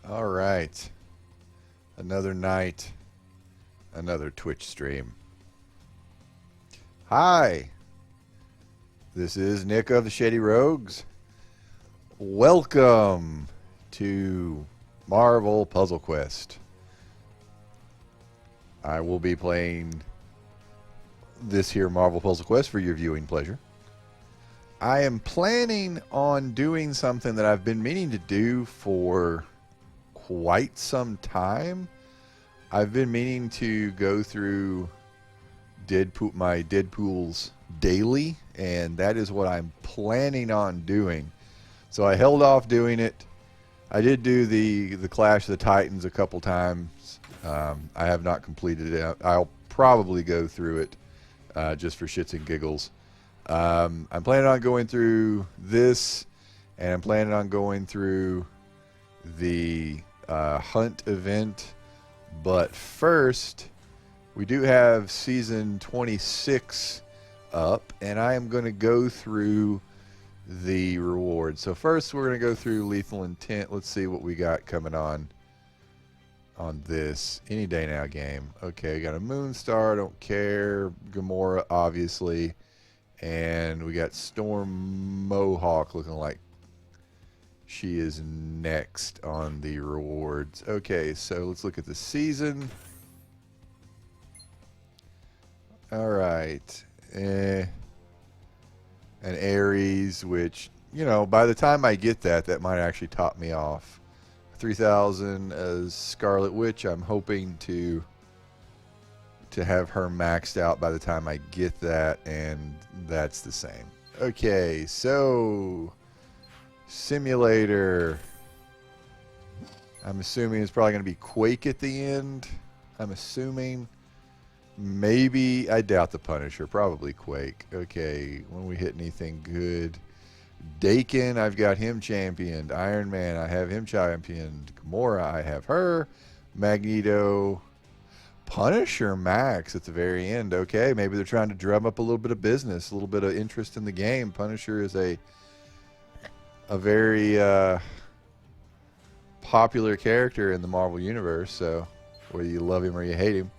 All right. Another night, another Twitch stream. Hi. This is Nick of the Shady Rogues. Welcome to Marvel Puzzle Quest. I will be playing this here Marvel Puzzle Quest for your viewing pleasure. I am planning on doing something that I've been meaning to do for quite some time. I've been meaning to go through my Deadpools daily, and that is what I'm planning on doing. So I held off doing it. I did do the Clash of the Titans a couple times. I have not completed it. I'll probably go through it just for shits and giggles. I'm planning on going through this, and I'm planning on going through the hunt event. But first, we do have season 26 up, and I am going to go through the rewards. So first, we're going to go through Lethal Intent. Let's see what we got coming on this. Any day now game. Okay, we got a Moonstar. Don't care. Gamora, obviously. And we got Storm Mohawk looking like she is next on the rewards. Okay, so let's look at the season. Alright. An Aries, which, you know, by the time I get that might actually top me off. 3,000 as Scarlet Witch. I'm hoping to have her maxed out by the time I get that, and that's the same. Okay, so Simulator. I'm assuming it's probably going to be Quake at the end. I'm assuming. Maybe, I doubt the Punisher. Probably Quake. Okay, when we hit anything good. Dakin, I've got him championed. Iron Man, I have him championed. Gamora, I have her. Magneto. Punisher Max at the very end. Okay, maybe they're trying to drum up a little bit of business, a little bit of interest in the game. Punisher is a very popular character in the Marvel Universe, so whether you love him or you hate him.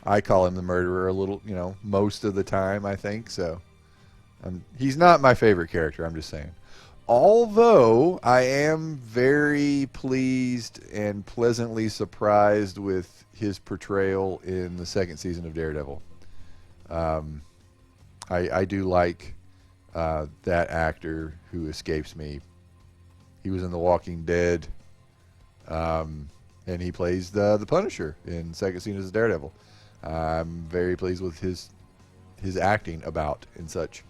I call him the murderer a little, you know, most of the time, I think, so. He's not my favorite character, I'm just saying. Although I am very pleased and pleasantly surprised with his portrayal in the second season of Daredevil. I do like that actor who escapes me. He was in The Walking Dead, and he plays the Punisher in second season as Daredevil. I'm very pleased with his acting about and such.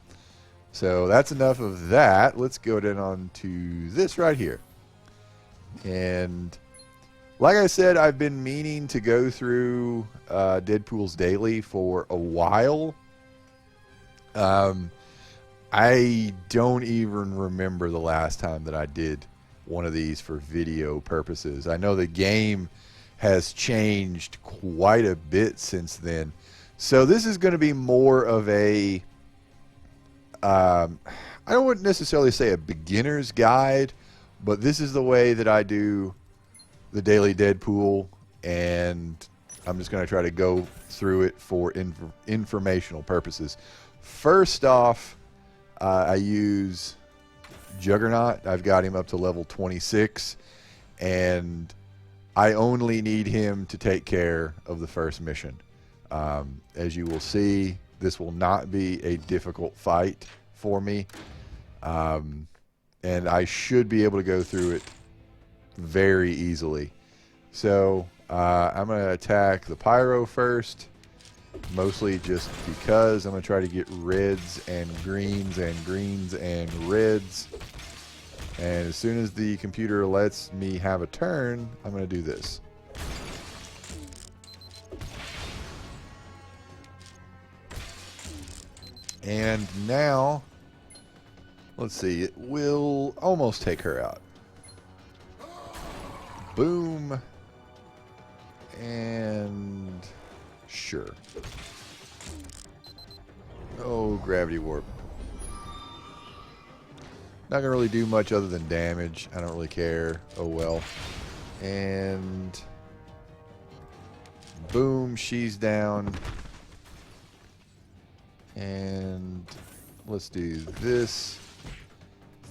So that's enough of that. Let's go down on to this right here. And like I said, I've been meaning to go through Deadpool's Daily for a while. I don't even remember the last time that I did one of these for video purposes. I know the game has changed quite a bit since then. So this is going to be more of a I don't necessarily say a beginner's guide, but this is the way that I do the Daily Deadpool, and I'm just going to try to go through it for informational purposes. First off, I use Juggernaut. I've got him up to level 26, and I only need him to take care of the first mission. As you will see, this will not be a difficult fight for me, and I should be able to go through it very easily. So I'm going to attack the Pyro first, mostly just because I'm going to try to get reds and greens and greens and reds. And as soon as the computer lets me have a turn, I'm going to do this. And now, let's see, it will almost take her out. Boom. And sure. Oh, gravity warp. Not gonna really do much other than damage. I don't really care. Oh well. And boom, she's down. And let's do this.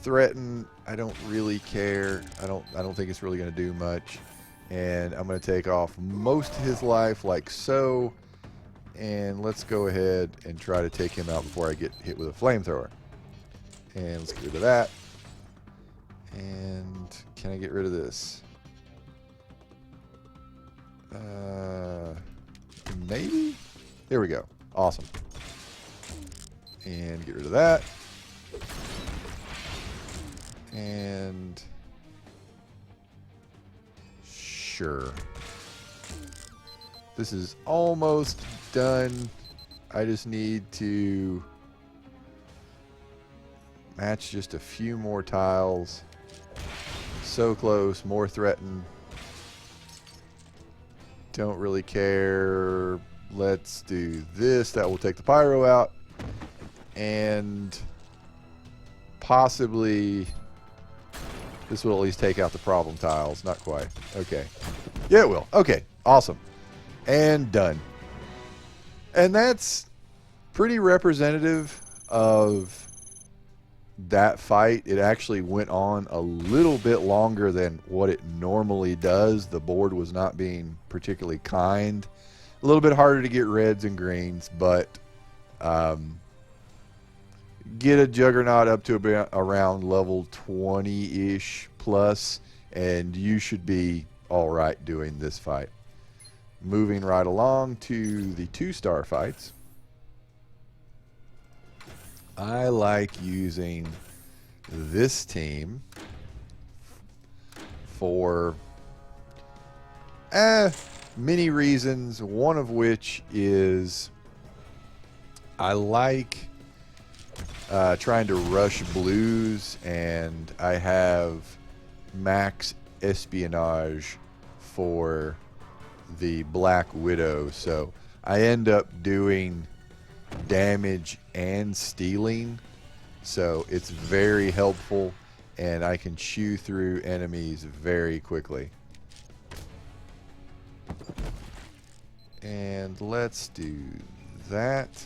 Threaten. I don't really care. I don't think it's really gonna do much. And I'm gonna take off most of his life like so. And let's go ahead and try to take him out before I get hit with a flamethrower. And let's get rid of that. And can I get rid of this? Maybe? There we go. Awesome. And get rid of that. And sure. This is almost done. I just need to match just a few more tiles. So close, more threaten. Don't really care. Let's do this. That will take the pyro out. And possibly this will at least take out the problem tiles. Not quite. Okay. Yeah, it will. Okay. Awesome. And done. And that's pretty representative of that fight. It actually went on a little bit longer than what it normally does. The board was not being particularly kind. A little bit harder to get reds and greens, but get a Juggernaut up to about around level 20-ish plus, and you should be all right doing this fight. Moving right along to the 2-star fights. I like using this team for many reasons, one of which is I like trying to rush blues, and I have max espionage for the Black Widow, so I end up doing damage and stealing, so it's very helpful, and I can chew through enemies very quickly. And let's do that.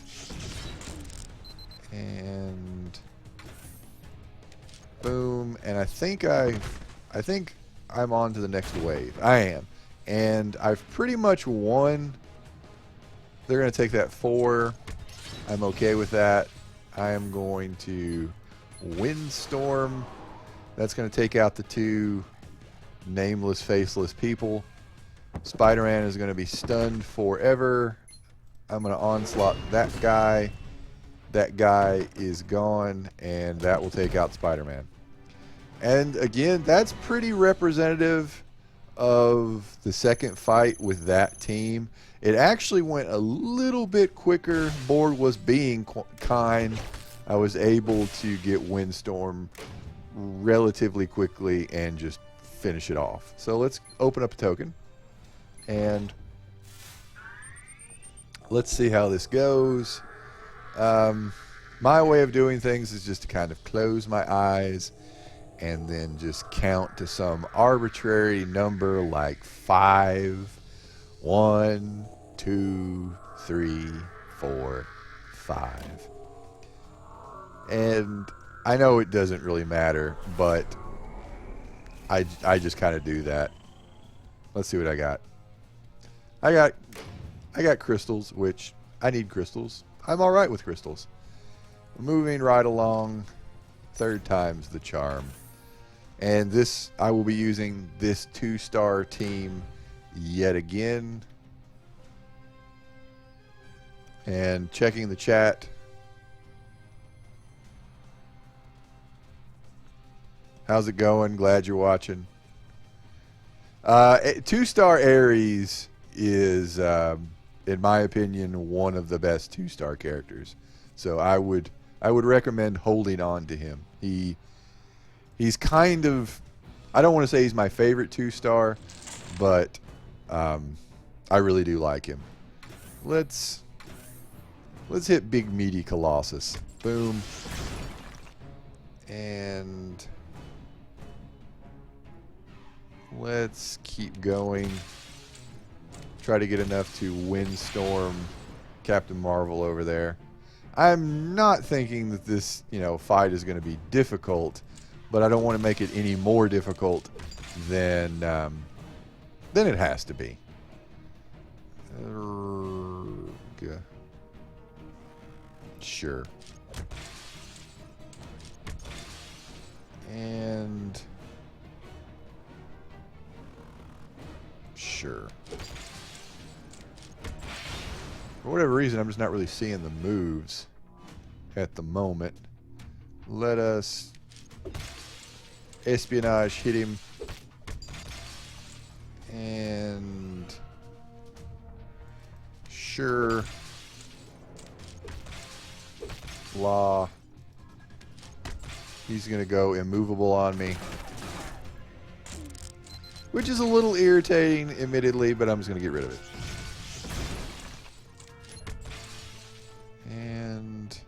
And boom. And I think I'm on to the next wave. I am. And I've pretty much won. They're going to take that 4. I'm okay with that. I am going to Windstorm. That's going to take out the 2 nameless, faceless people. Spider-Man is going to be stunned forever. I'm going to onslaught that guy. That guy is gone, and that will take out Spider-Man. And again, that's pretty representative of the second fight with that team. It actually went a little bit quicker. Board was being kind. I was able to get Windstorm relatively quickly and just finish it off. So let's open up a token. And let's see how this goes. My way of doing things is just to kind of close my eyes and then just count to some arbitrary number like 5. 1, 2, 3, 4, 5. And I know it doesn't really matter, but I just kind of do that. Let's see what I got. I got crystals, which I need crystals. I'm all right with crystals. Moving right along, 3rd time's the charm. And this, I will be using this 2-star team yet again. And checking the chat. How's it going? Glad you're watching. 2-star Ares is, in my opinion, one of the best 2-star characters. So I would recommend holding on to him. He's kind of, I don't want to say he's my favorite 2-star, but I really do like him. Let's hit Big Meaty Colossus. Boom. And let's keep going. Try to get enough to windstorm Captain Marvel over there. I'm not thinking that this, fight is going to be difficult, but I don't want to make it any more difficult than it has to be. Sure. And sure. For whatever reason, I'm just not really seeing the moves at the moment. Let us espionage hit him. And sure. Law. He's going to go immovable on me. Which is a little irritating, admittedly, but I'm just going to get rid of it. And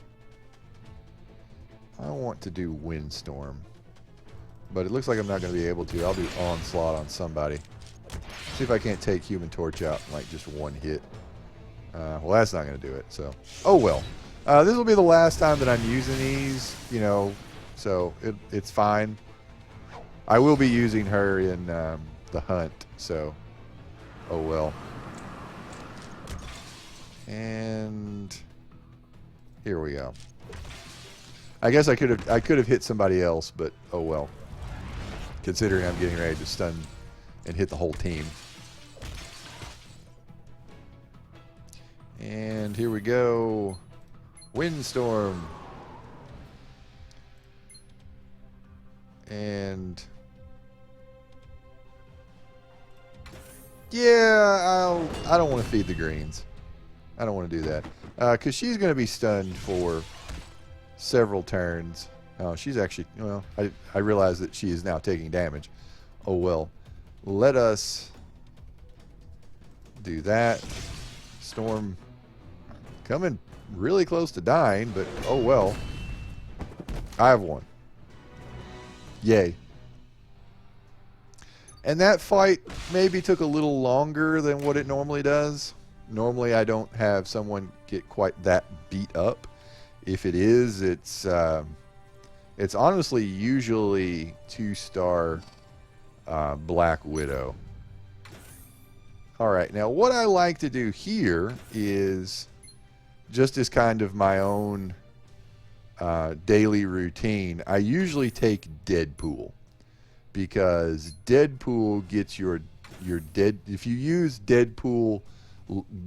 I want to do Windstorm. But it looks like I'm not going to be able to. I'll do Onslaught on somebody. See if I can't take Human Torch out in like just one hit. Well, that's not going to do it. So, oh well. This will be the last time that I'm using these, so it's fine. I will be using her in the hunt, so oh well. And here we go. I guess I could have hit somebody else, but oh well. Considering I'm getting ready to stun and hit the whole team. And here we go. Windstorm. And yeah, I don't want to feed the greens. I don't want to do that. Because she's going to be stunned for several turns. Oh, she's actually, well, I realize that she is now taking damage. Oh well. Let us do that. Storm coming really close to dying, but oh well. I have one. Yay. And that fight maybe took a little longer than what it normally does. Normally I don't have someone get quite that beat up. If it is, it's honestly usually 2-star Black Widow. Alright, now what I like to do here is, just as kind of my own daily routine, I usually take Deadpool. Because Deadpool gets if you use Deadpool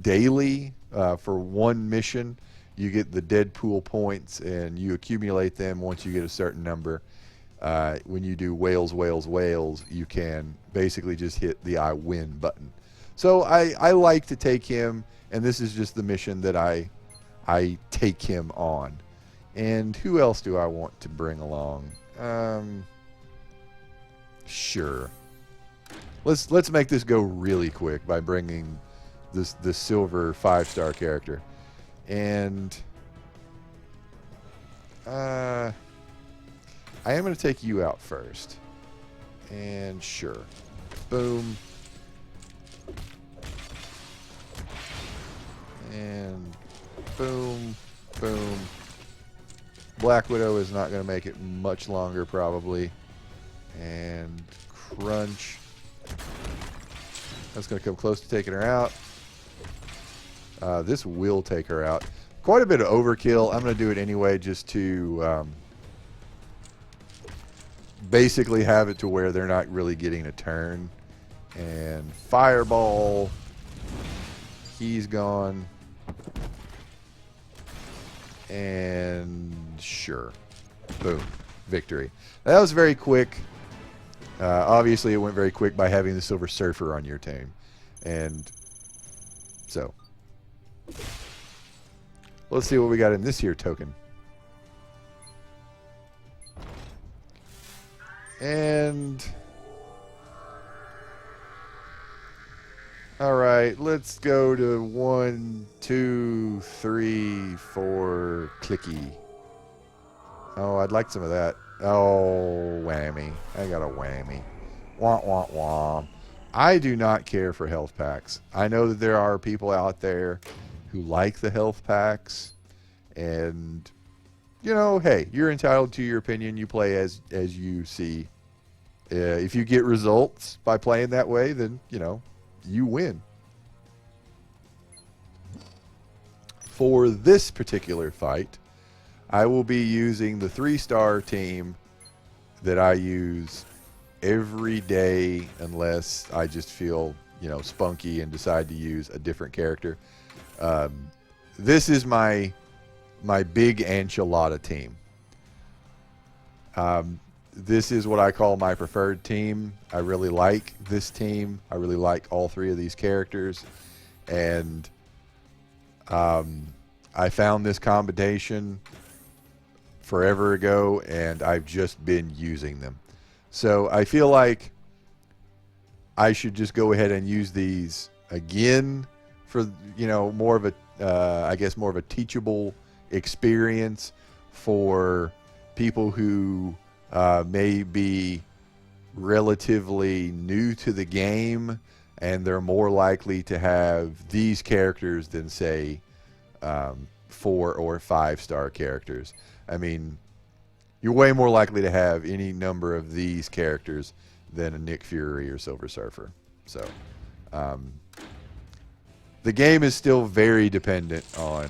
daily for one mission, you get the Deadpool points and you accumulate them once you get a certain number. When you do whales, you can basically just hit the I win button. So I like to take him, and this is just the mission that I take him on. And who else do I want to bring along? Sure. Let's make this go really quick by bringing the silver 5-star character. And I am going to take you out first. And sure. Boom. And boom. Boom. Black Widow is not going to make it much longer probably. And crunch. That's going to come close to taking her out. This will take her out. Quite a bit of overkill. I'm going to do it anyway just to basically have it to where they're not really getting a turn. And fireball. He's gone. And sure. Boom. Victory. That was very quick. Obviously, it went very quick by having the Silver Surfer on your team. And so, let's see what we got in this here token. And all right, let's go to 1, 2, 3, 4, clicky. Oh, I'd like some of that. Oh, whammy. I got a whammy. Wah, wah, wah. I do not care for health packs. I know that there are people out there who like the health packs, and you know, hey, you're entitled to your opinion. You play as you see. If you get results by playing that way, then you know you win. For this particular fight, I will be using the 3-star team that I use every day unless I just feel, you know, spunky and decide to use a different character. This is my big enchilada team. This is what I call my preferred team. I really like this team. I really like all 3 of these characters. And I found this combination forever ago, and I've just been using them. So I feel like I should just go ahead and use these again for, you know, more of a, I guess more of a teachable experience for people who may be relatively new to the game, and they're more likely to have these characters than, say, 4 or 5-star characters. I mean, you're way more likely to have any number of these characters than a Nick Fury or Silver Surfer. So, the game is still very dependent on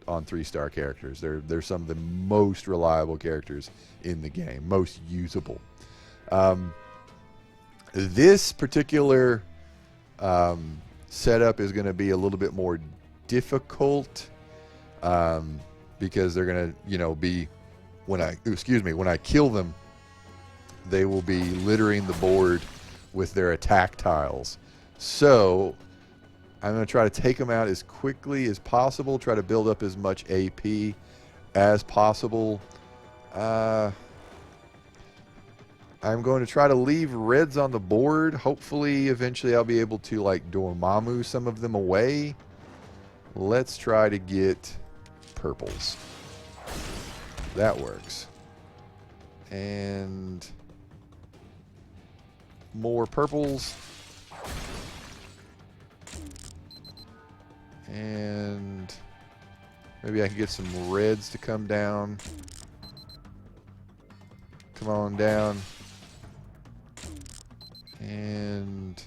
3-star characters. They're some of the most reliable characters in the game, most usable. This particular setup is going to be a little bit more difficult because they're going to, you know, be when I kill them, they will be littering the board with their attack tiles. So I'm going to try to take them out as quickly as possible, try to build up as much AP as possible. I'm going to try to leave reds on the board. Hopefully, eventually I'll be able to, like, Dormammu some of them away. Let's try to get purples. That works. And more purples. And maybe I can get some reds to come down. Come on down. And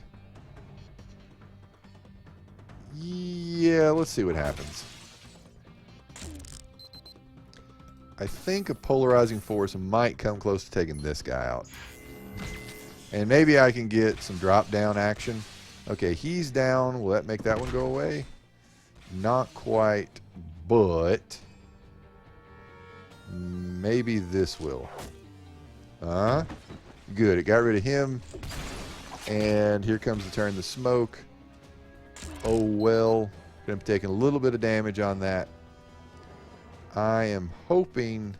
yeah, let's see what happens. I think a polarizing force might come close to taking this guy out. And maybe I can get some drop down action. Okay, he's down. Will that make that one go away? Not quite, but maybe this will. Good. It got rid of him. And here comes the turn the smoke. Oh well. Gonna be taking a little bit of damage on that. I am hoping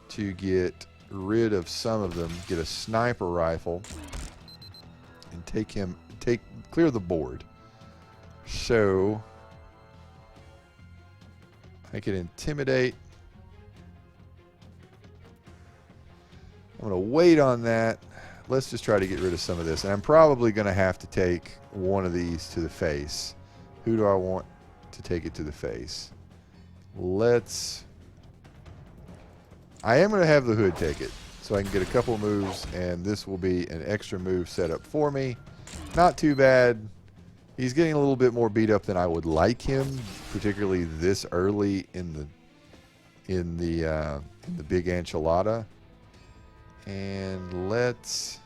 to get rid of some of them, get a sniper rifle, and clear the board. So I can intimidate. I'm going to wait on that. Let's just try to get rid of some of this. And I'm probably going to have to take one of these to the face. Who do I want to take it to the face? I am going to have the Hood take it, so I can get a couple moves, and this will be an extra move set up for me. Not too bad. He's getting a little bit more beat up than I would like him, particularly this early in the big enchilada. And let's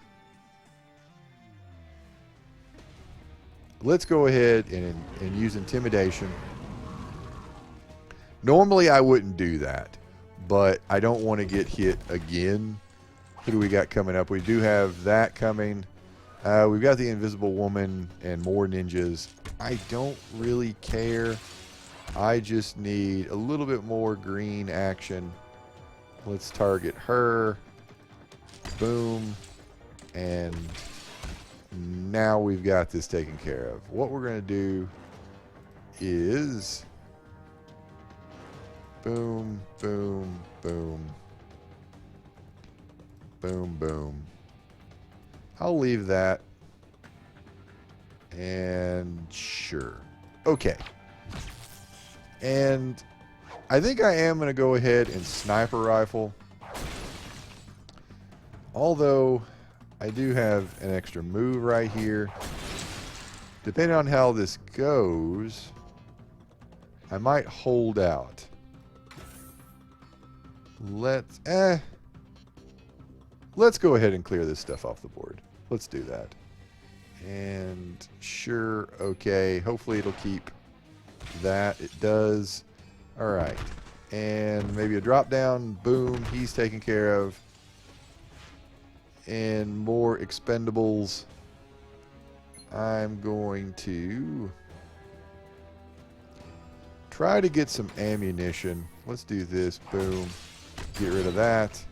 go ahead and use intimidation. Normally I wouldn't do that, but I don't want to get hit again. Who do we got coming up? We do have that coming. We've got the Invisible Woman and more ninjas. I don't really care. I just need a little bit more green action. Let's target her. Boom. And now we've got this taken care of. What we're going to do is boom, boom, boom. Boom, boom. I'll leave that. And sure. Okay. And I think I am going to go ahead and sniper rifle. Although I do have an extra move right here. Depending on how this goes, I might hold out. Let's go ahead and clear this stuff off the board. Let's do that. And sure, okay. Hopefully it'll keep that. It does. All right. And maybe a drop down. Boom. He's taken care of. And more expendables. I'm going to try to get some ammunition. Let's do this. Boom. Get rid of that.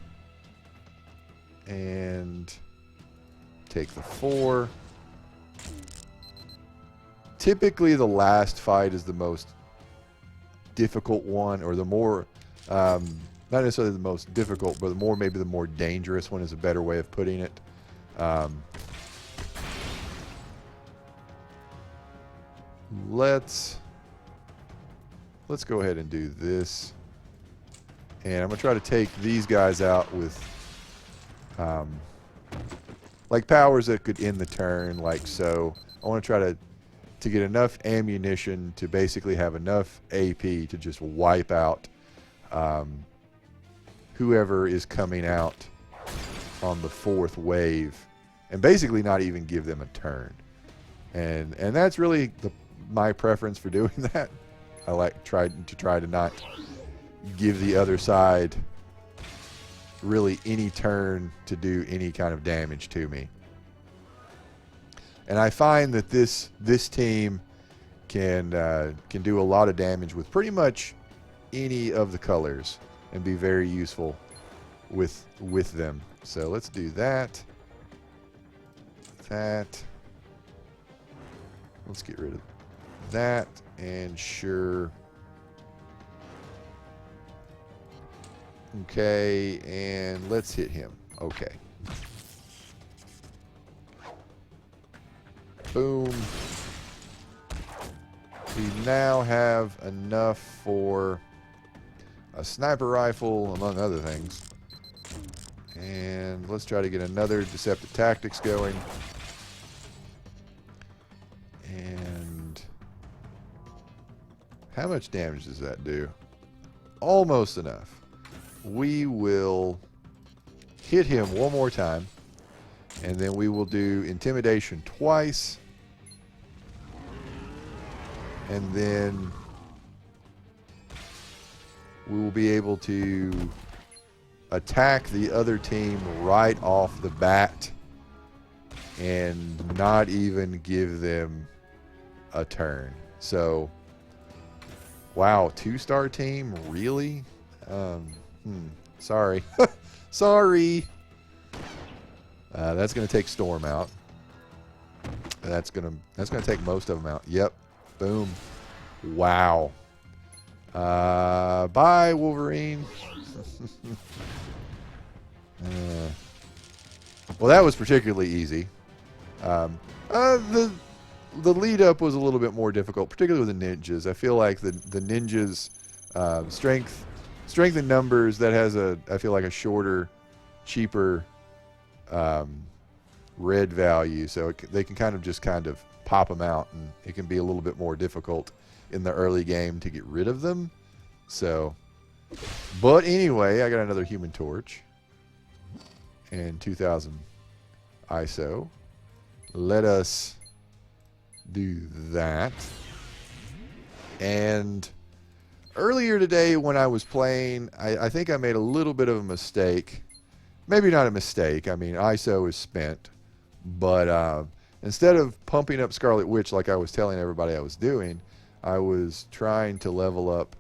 And take the 4. Typically the last fight is the most difficult one, or the more, not necessarily the most difficult, but maybe the more dangerous one is a better way of putting it. Let's go ahead and do this. And I'm going to try to take these guys out with like powers that could end the turn, like so. I want to try to get enough ammunition to basically have enough AP to just wipe out whoever is coming out on the 4th wave, and basically not even give them a turn. And that's really my preference for doing that. I like try to not give the other side really any turn to do any kind of damage to me. And I find that this team can do a lot of damage with pretty much any of the colors and be very useful with them. So let's do that. Let's get rid of that, and sure. Okay, and let's hit him. Okay. Boom. We now have enough for a sniper rifle, among other things. And let's try to get another deceptive tactics going. And how much damage does that do? Almost enough. We will hit him one more time, and then we will do intimidation twice, and then we will be able to attack the other team right off the bat and not even give them a turn. So, wow, 2-star team, really? Sorry. Sorry. That's going to take Storm out. That's going to take most of them out. Yep. Boom. Wow. Bye, Wolverine. Well, that was particularly easy. The lead up was a little bit more difficult, particularly with the ninjas. I feel like the ninjas strength in numbers, that has I feel like a shorter, cheaper red value, so they can kind of pop them out, and it can be a little bit more difficult in the early game to get rid of them. So, but anyway, I got another Human Torch and 2000 ISO. Let us do that. And earlier today when I was playing, I think I made a little bit of a mistake. Maybe not a mistake. I mean, ISO is spent. But instead of pumping up Scarlet Witch like I was telling everybody I was doing, I was trying to level up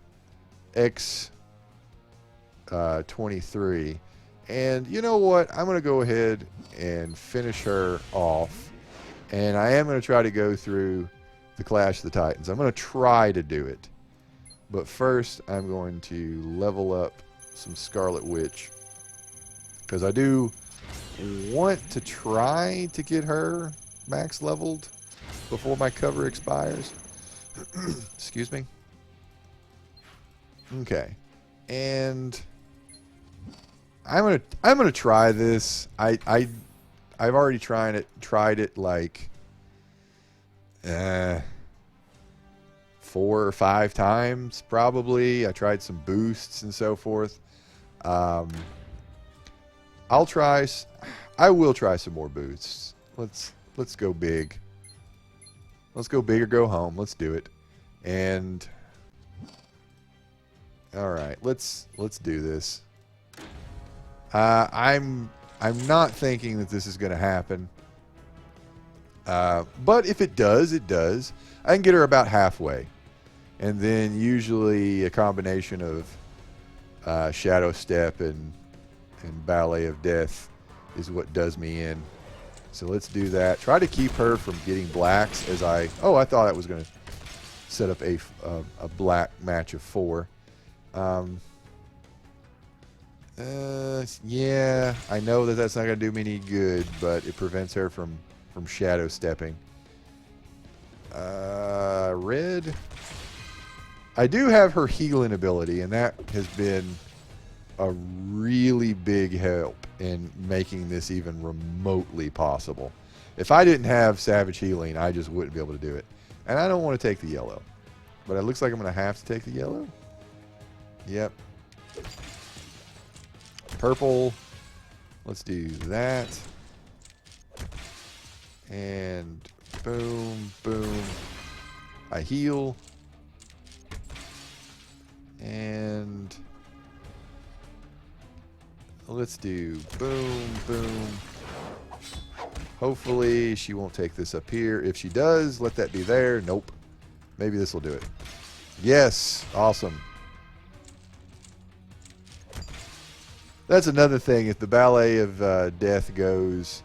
X23. And you know what? I'm going to go ahead and finish her off. And I am going to try to go through the Clash of the Titans. I'm going to try to do it. But first, I'm going to level up some Scarlet Witch, because I do want to try to get her max leveled before my cover expires. Excuse me. Okay. And I'm gonna try this. I've already tried it like 4 or 5 times probably. I tried some boosts and so forth. I will try some more boosts. Let's go big. Let's go big or go home. Let's do it. And all right, let's do this. I'm not thinking that this is going to happen. But if it does, it does. I can get her about halfway. And then usually a combination of Shadow Step and Ballet of Death is what does me in. So let's do that. Try to keep her from getting blacks as I... Oh, I thought I was going to set up a black match of 4. Yeah, I know that that's not going to do me any good, but it prevents her from shadow stepping. Red. I do have her healing ability, and that has been a really big help in making this even remotely possible. If I didn't have Savage Healing, I just wouldn't be able to do it. And I don't want to take the yellow. But it looks like I'm going to have to take the yellow. Yep. Purple. Let's do that. And boom, boom. I heal. And let's do boom, boom. Hopefully she won't take this up here. If she does, let that be there. Nope. Maybe this will do it. Yes. Awesome. That's another thing. If the Ballet of Death goes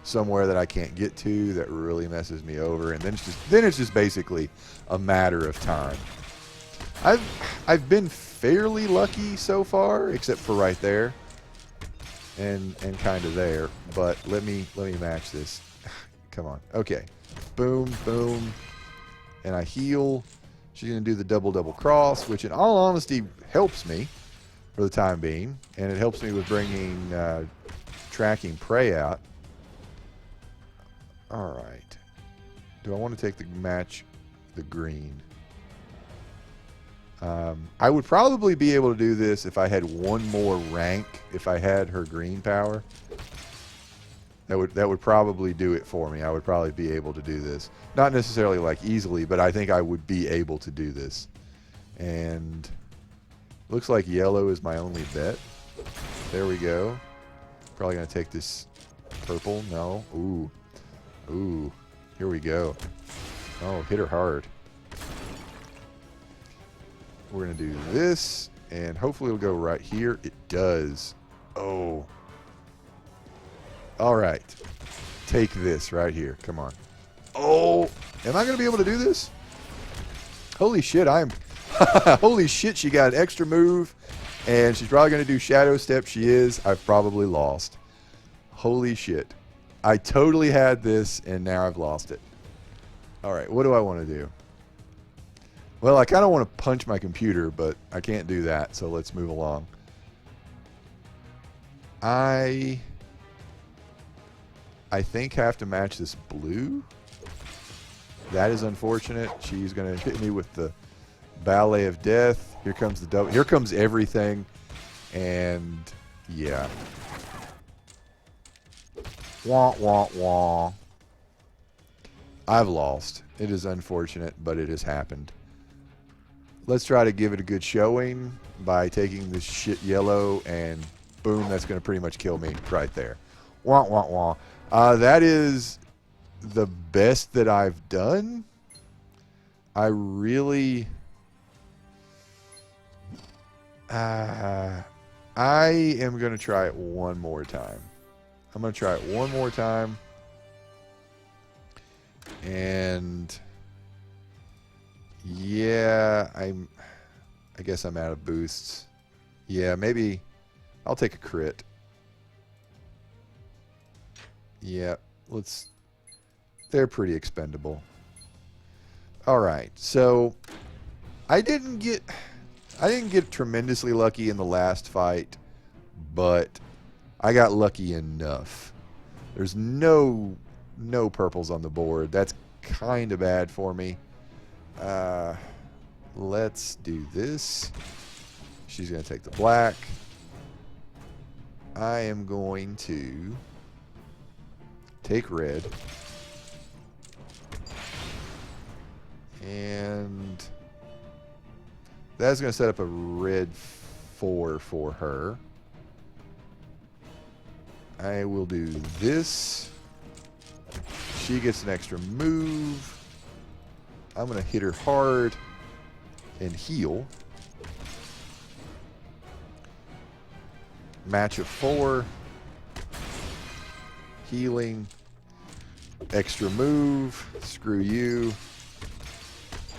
somewhere that I can't get to, that really messes me over. And then it's just basically a matter of time. I've been fairly lucky so far, except for right there. And kind of there, but let me match this. Come on. Okay. Boom, boom. And I heal. She's going to do the double cross, which in all honesty helps me for the time being. And it helps me with bringing tracking prey out. All right. Do I want to take the green? I would probably be able to do this if I had one more rank. If I had her green power, that would probably do it for me. I would probably be able to do this. Not necessarily like easily, but I think I would be able to do this. And looks like yellow is my only bet. There we go. Probably gonna take this purple. No. Ooh. Ooh. Here we go. Oh, hit her hard. We're going to do this, and hopefully it'll go right here. It does. Oh. All right. Take this right here. Come on. Oh. Am I going to be able to do this? Holy shit, holy shit, she got an extra move, and she's probably going to do Shadow Step. She is. I've probably lost. Holy shit. I totally had this, and now I've lost it. All right, what do I want to do? Well, I kind of want to punch my computer, but I can't do that, so let's move along. I think have to match this blue. That is unfortunate. She's going to hit me with the Ballet of Death. Here comes the double. Here comes everything. And, yeah. Wah, wah, wah. I've lost. It is unfortunate, but it has happened. Let's try to give it a good showing by taking this shit yellow, and boom, that's going to pretty much kill me right there. Wah, wah, wah. That is the best that I've done. I really... I am going to try it one more time. I'm going to try it one more time. And... yeah, I guess I'm out of boosts. Yeah, maybe I'll take a crit. Yeah, let's... They're pretty expendable. Alright, so... I didn't get tremendously lucky in the last fight, but I got lucky enough. There's no purples on the board. That's kind of bad for me. Let's do this. She's going to take the black. I am going to take red. And that's going to set up a red 4 for her. I will do this. She gets an extra move. I'm going to hit her hard and heal. Match of 4. Healing. Extra move. Screw you.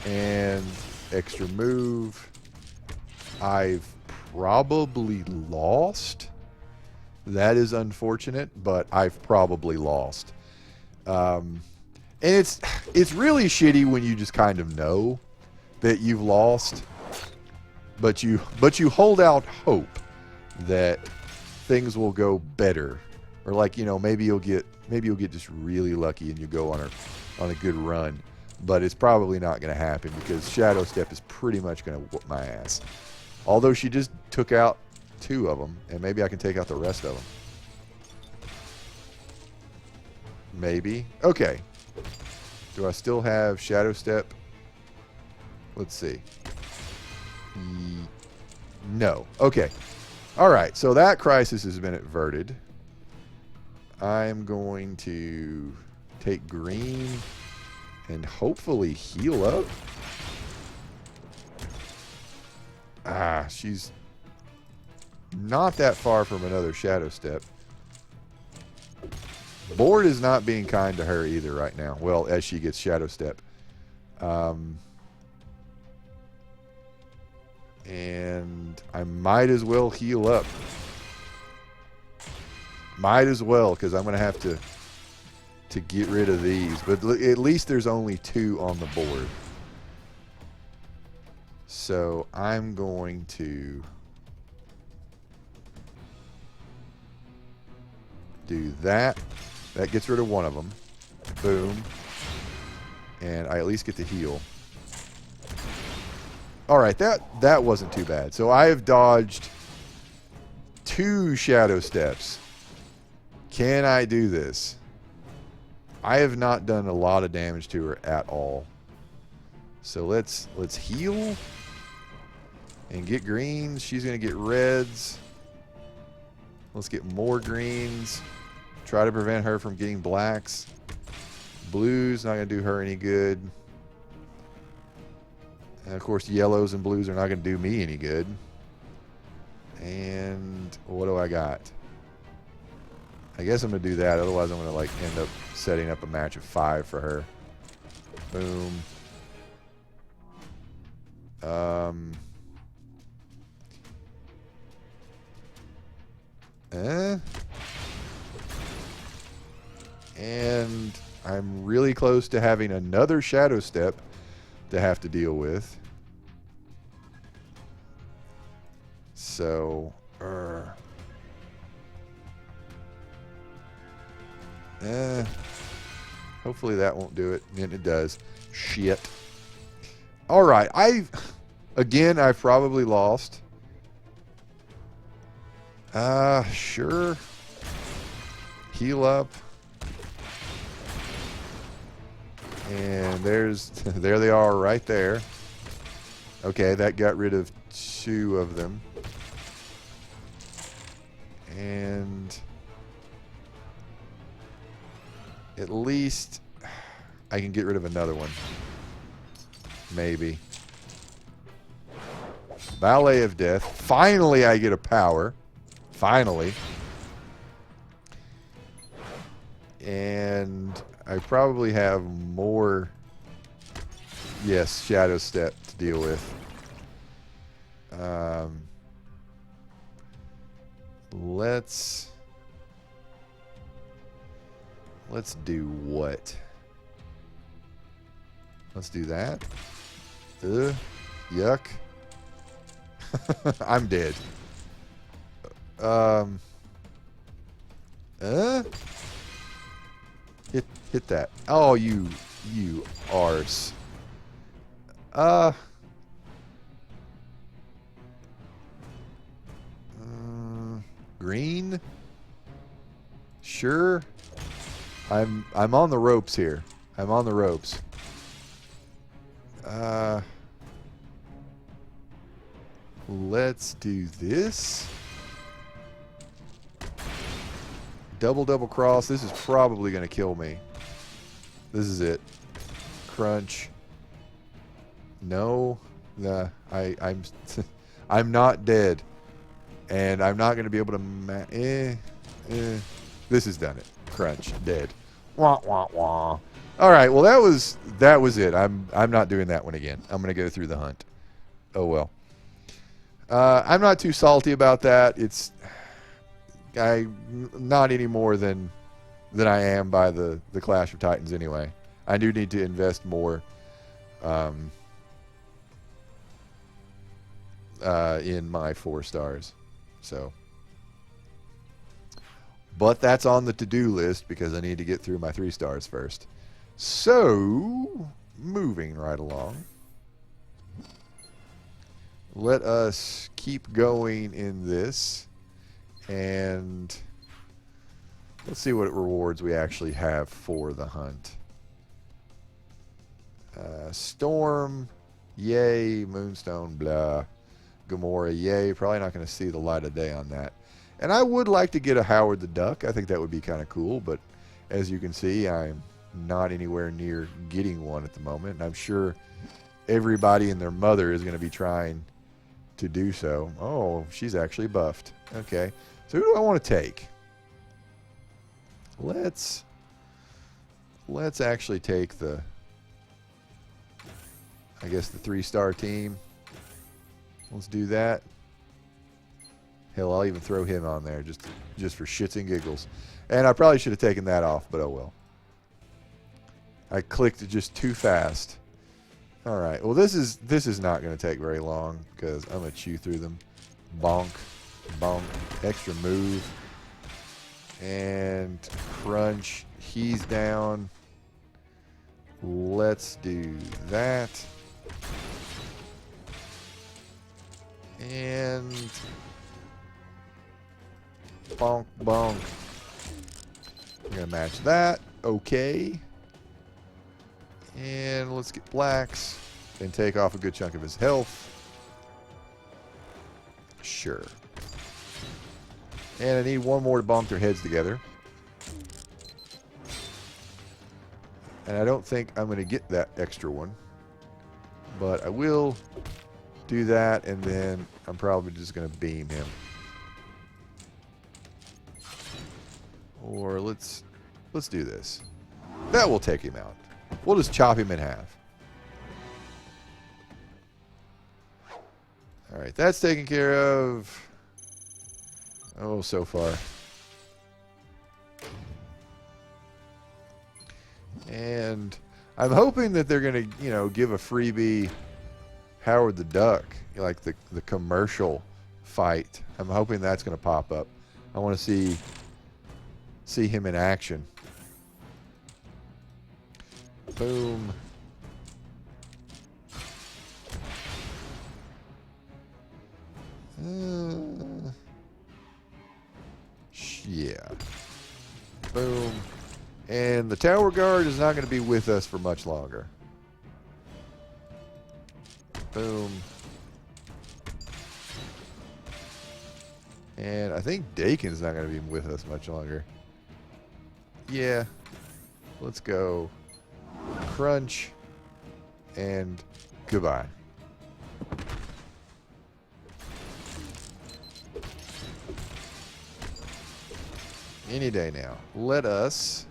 And extra move. I've probably lost. That is unfortunate, but I've probably lost. And it's really shitty when you just kind of know that you've lost, but you hold out hope that things will go better, or like, you know, maybe you'll get just really lucky and you go on a good run, but it's probably not going to happen because Shadow Step is pretty much going to whoop my ass. Although she just took out 2 of them, and maybe I can take out the rest of them. Maybe. Okay. Do I still have Shadow Step? Let's see. No. Okay. All right. So that crisis has been averted. I'm going to take green and hopefully heal up. Ah, she's not that far from another Shadow Step. Board is not being kind to her either right now. Well, as she gets Shadow Step. And I might as well heal up. Might as well, because I'm going to have to get rid of these. But at least there's only 2 on the board. So I'm going to do that. That gets rid of 1 of them. Boom. And I at least get to heal. Alright, that wasn't too bad. So I have dodged 2 Shadow Steps. Can I do this? I have not done a lot of damage to her at all. So let's heal and get greens. She's going to get reds. Let's get more greens. Try to prevent her from getting blacks. Blues, not going to do her any good. And of course, yellows and blues are not going to do me any good. And what do I got? I guess I'm going to do that. Otherwise, I'm going to like end up setting up a match of 5 for her. Boom. And I'm really close to having another Shadow Step to have to deal with. So, hopefully that won't do it. And it does. Shit. Alright, I've probably lost. Sure. Heal up. And there they are right there. Okay, that got rid of 2 of them. And at least I can get rid of another one. Maybe. Ballet of Death. Finally I get a power. Finally. And I probably have more, yes, Shadow Step to deal with. Let's do what? Let's do that. Yuck. I'm dead. Hit that. Oh, you arse. Green? Sure. I'm on the ropes here. I'm on the ropes. Let's do this. Double cross. This is probably going to kill me. This is it. Crunch. No. I'm I'm not dead. And I'm not going to be able to This has done it. Crunch. Dead. Wah wah wah. All right. Well, that was it. I'm not doing that one again. I'm going to go through the hunt. Oh well. I'm not too salty about that. It's not any more than I am by the Clash of Titans anyway. I do need to invest more in my 4 stars. So, but that's on the to-do list because I need to get through my 3 stars first. So, moving right along. Let us keep going in this, and let's see what rewards we actually have for the hunt. Storm, yay. Moonstone, blah. Gamora, yay. Probably not going to see the light of day on that. And I would like to get a Howard the Duck. I think that would be kind of cool, but as you can see, I'm not anywhere near getting one at the moment. And I'm sure everybody and their mother is going to be trying to do so. Oh, she's actually buffed. Okay. So who do I want to take? Let's actually take I guess the 3-star team. Let's do that. Hell, I'll even throw him on there just for shits and giggles. And I probably should have taken that off, but oh well. I clicked it just too fast. All right. Well, this is not going to take very long because I'm going to chew through them. Bonk, bonk, extra move, and crunch. He's down. Let's do that. And bonk, bonk. I'm going to match that. Okay. And let's get blacks and take off a good chunk of his health. Sure. And I need one more to bonk their heads together. And I don't think I'm going to get that extra one. But I will do that, and then I'm probably just going to beam him. Or let's do this. That will take him out. We'll just chop him in half. All right, that's taken care of. Oh, so far. And I'm hoping that they're going to, give a freebie Howard the Duck, like the commercial fight. I'm hoping that's going to pop up. I want to see him in action. Boom. Yeah. Boom. And the tower guard is not going to be with us for much longer. Boom. And I think Dakin's not going to be with us much longer. Yeah. Let's go. Crunch. And goodbye. Any day now. Let us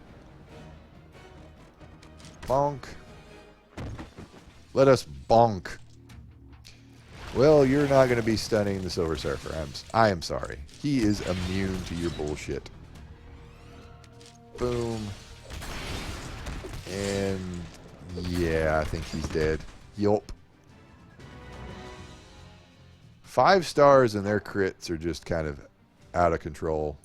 bonk. Let us bonk. Well, you're not going to be stunning the Silver Surfer. I am sorry. He is immune to your bullshit. Boom. And yeah, I think he's dead. Yup. 5 stars and their crits are just kind of out of control.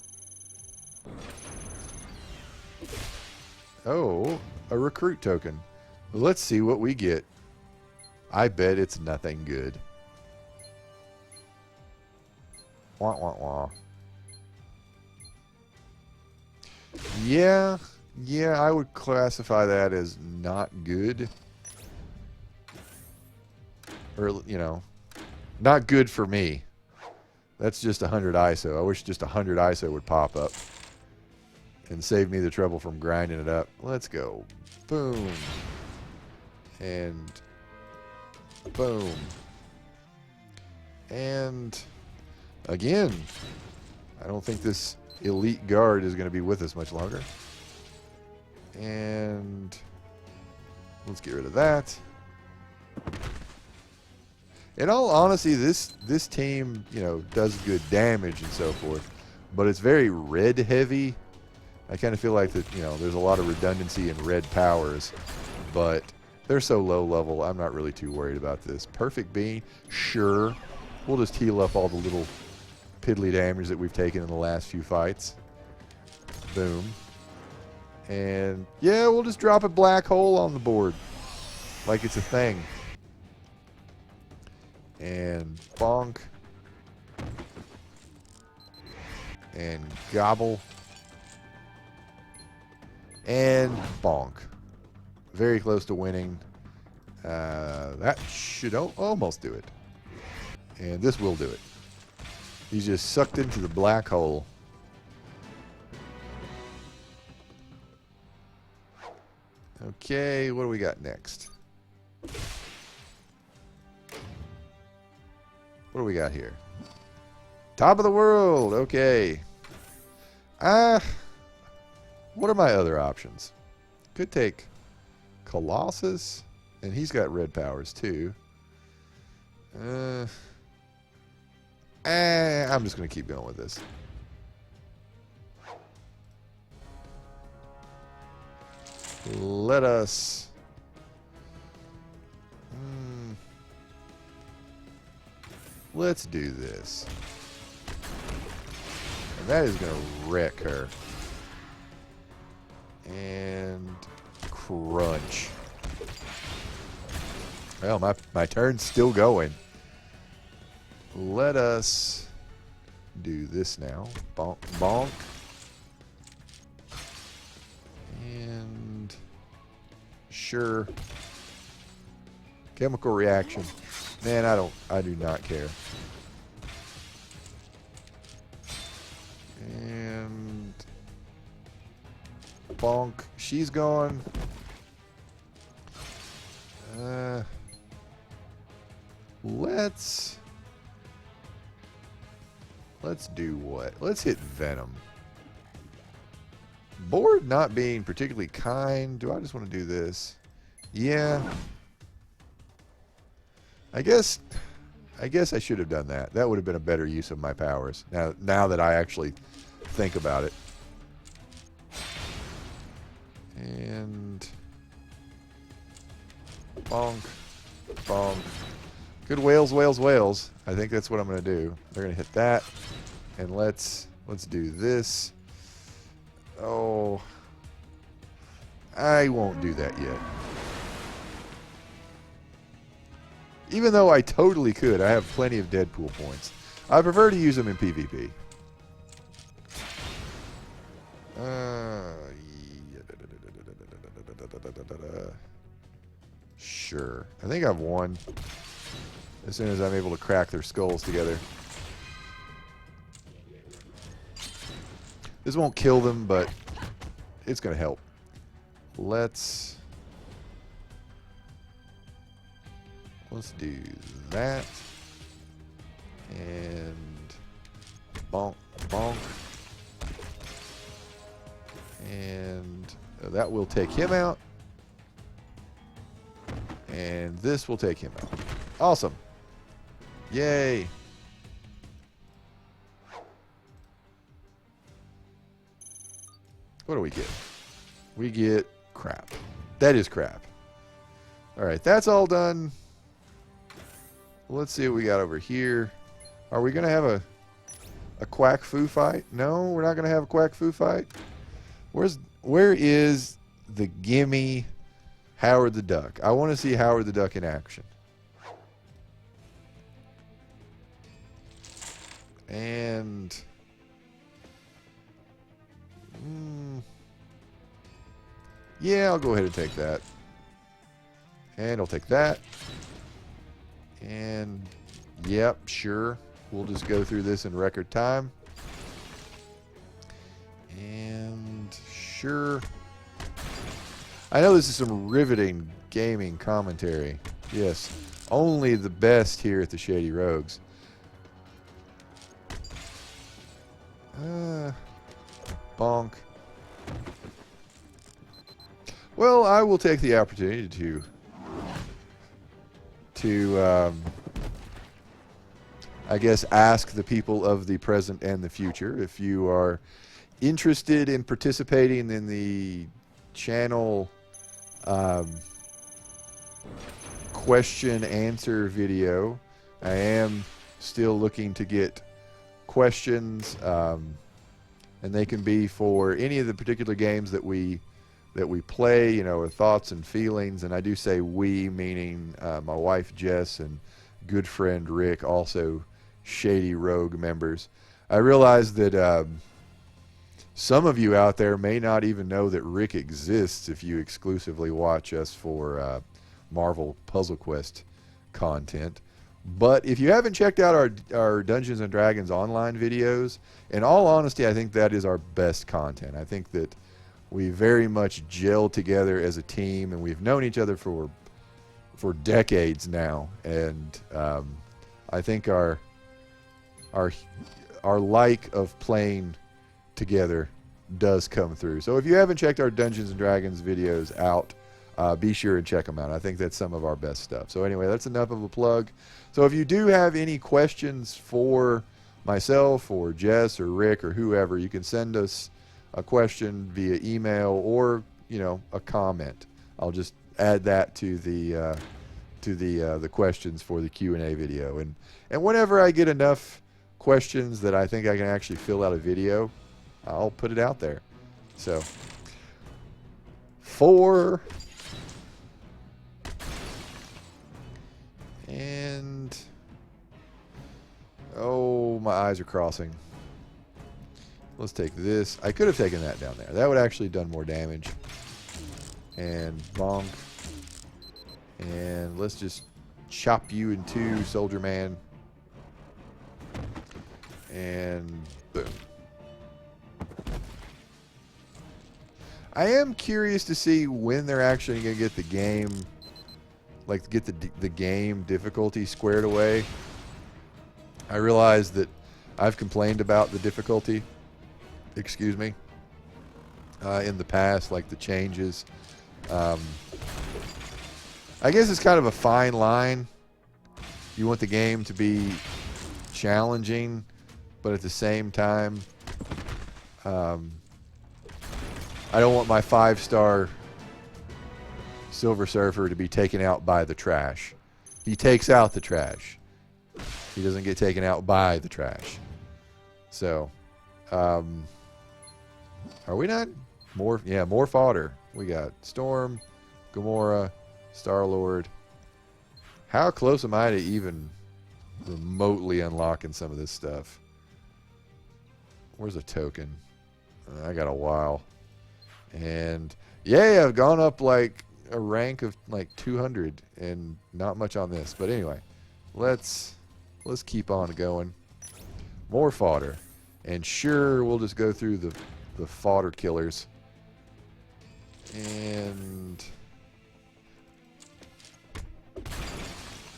Oh, a recruit token. Let's see what we get. I bet it's nothing good. Wah, wah, wah. Yeah, I would classify that as not good. Or, you know, not good for me. That's just 100 ISO. I wish just 100 ISO would pop up and save me the trouble from grinding it up. Let's go. Boom. And boom. And again, I don't think this elite guard is going to be with us much longer. And let's get rid of that. In all honesty, this team, you know, does good damage and so forth, but it's very red heavy. I kind of feel like that, you know, there's a lot of redundancy in red powers, but they're so low level, I'm not really too worried about this. Perfect being, sure. We'll just heal up all the little piddly damage that we've taken in the last few fights. Boom. And yeah, we'll just drop a black hole on the board like it's a thing. And bonk. And gobble. And bonk. Very close to winning. That should almost do it. And this will do it. He's just sucked into the black hole. Okay, what do we got next? What do we got here? Top of the world. Okay. What are my other options? Could take Colossus, and he's got red powers too. I'm just going to keep going with this. Let us... let's do this. And that is going to wreck her. And crunch. Well, my turn's still going. Let us do this now. Bonk, bonk. And sure. Chemical reaction. Man, I do not care. And bonk. She's gone. Let's do what? Let's hit Venom. Board not being particularly kind. Do I just want to do this? Yeah. I guess I should have done that. That would have been a better use of my powers. Now that I actually think about it. And bonk, bonk. Good whales, whales, whales. I think that's what I'm going to do. They're going to hit that. And let's do this. Oh, I won't do that yet. Even though I totally could. I have plenty of Deadpool points. I prefer to use them in PvP. Sure. I think I've won. As soon as I'm able to crack their skulls together. This won't kill them, but it's going to help. Let's do that. And bonk, bonk. And that will take him out. And this will take him out. Awesome. Yay. What do we get? We get crap. That is crap. Alright, that's all done. Let's see what we got over here. Are we going to have a quack foo fight? No, we're not going to have a quack foo fight. Where is the gimme Howard the Duck? I want to see Howard the Duck in action. And yeah, I'll go ahead and take that. And I'll take that. And yep, sure. We'll just go through this in record time. And sure. I know this is some riveting gaming commentary. Yes, only the best here at the Shady Rogues. Bonk. Well, I will take the opportunity to I guess ask the people of the present and the future if you are interested in participating in the channel question answer video. I am still looking to get questions, and they can be for any of the particular games that we play, you know, or thoughts and feelings. And I do say we, meaning my wife Jess and good friend Rick, also Shady Rogue members. I realize that some of you out there may not even know that Rick exists if you exclusively watch us for Marvel Puzzle Quest content. But if you haven't checked out our Dungeons & Dragons online videos, in all honesty, I think that is our best content. I think that we very much gel together as a team, and we've known each other for decades now. And I think our like of playing together does come through. So if you haven't checked our Dungeons & Dragons videos out, be sure and check them out. I think that's some of our best stuff. So anyway, that's enough of a plug. So if you do have any questions for myself or Jess or Rick or whoever, you can send us a question via email or, you know, a comment. I'll just add that to the questions for the Q&A video. And whenever I get enough questions that I think I can actually fill out a video, I'll put it out there. So and oh, my eyes are crossing. Let's take this. I could have taken that down there. That would actually have done more damage. And bonk. And let's just chop you in two, Soldier Man. And boom. I am curious to see when they're actually going to get the game, like get the game difficulty squared away. I realize that I've complained about the difficulty, excuse me, in the past, like the changes. I guess it's kind of a fine line. You want the game to be challenging, but at the same time, I don't want my 5-star Silver Surfer to be taken out by the trash. He takes out the trash. He doesn't get taken out by the trash. So, are we not? More fodder. We got Storm, Gamora, Star-Lord. How close am I to even remotely unlocking some of this stuff? Where's a token? I got a while. And yeah, I've gone up like a rank of like 200 and not much on this. But anyway, let's keep on going. More fodder. And sure, we'll just go through the fodder killers. And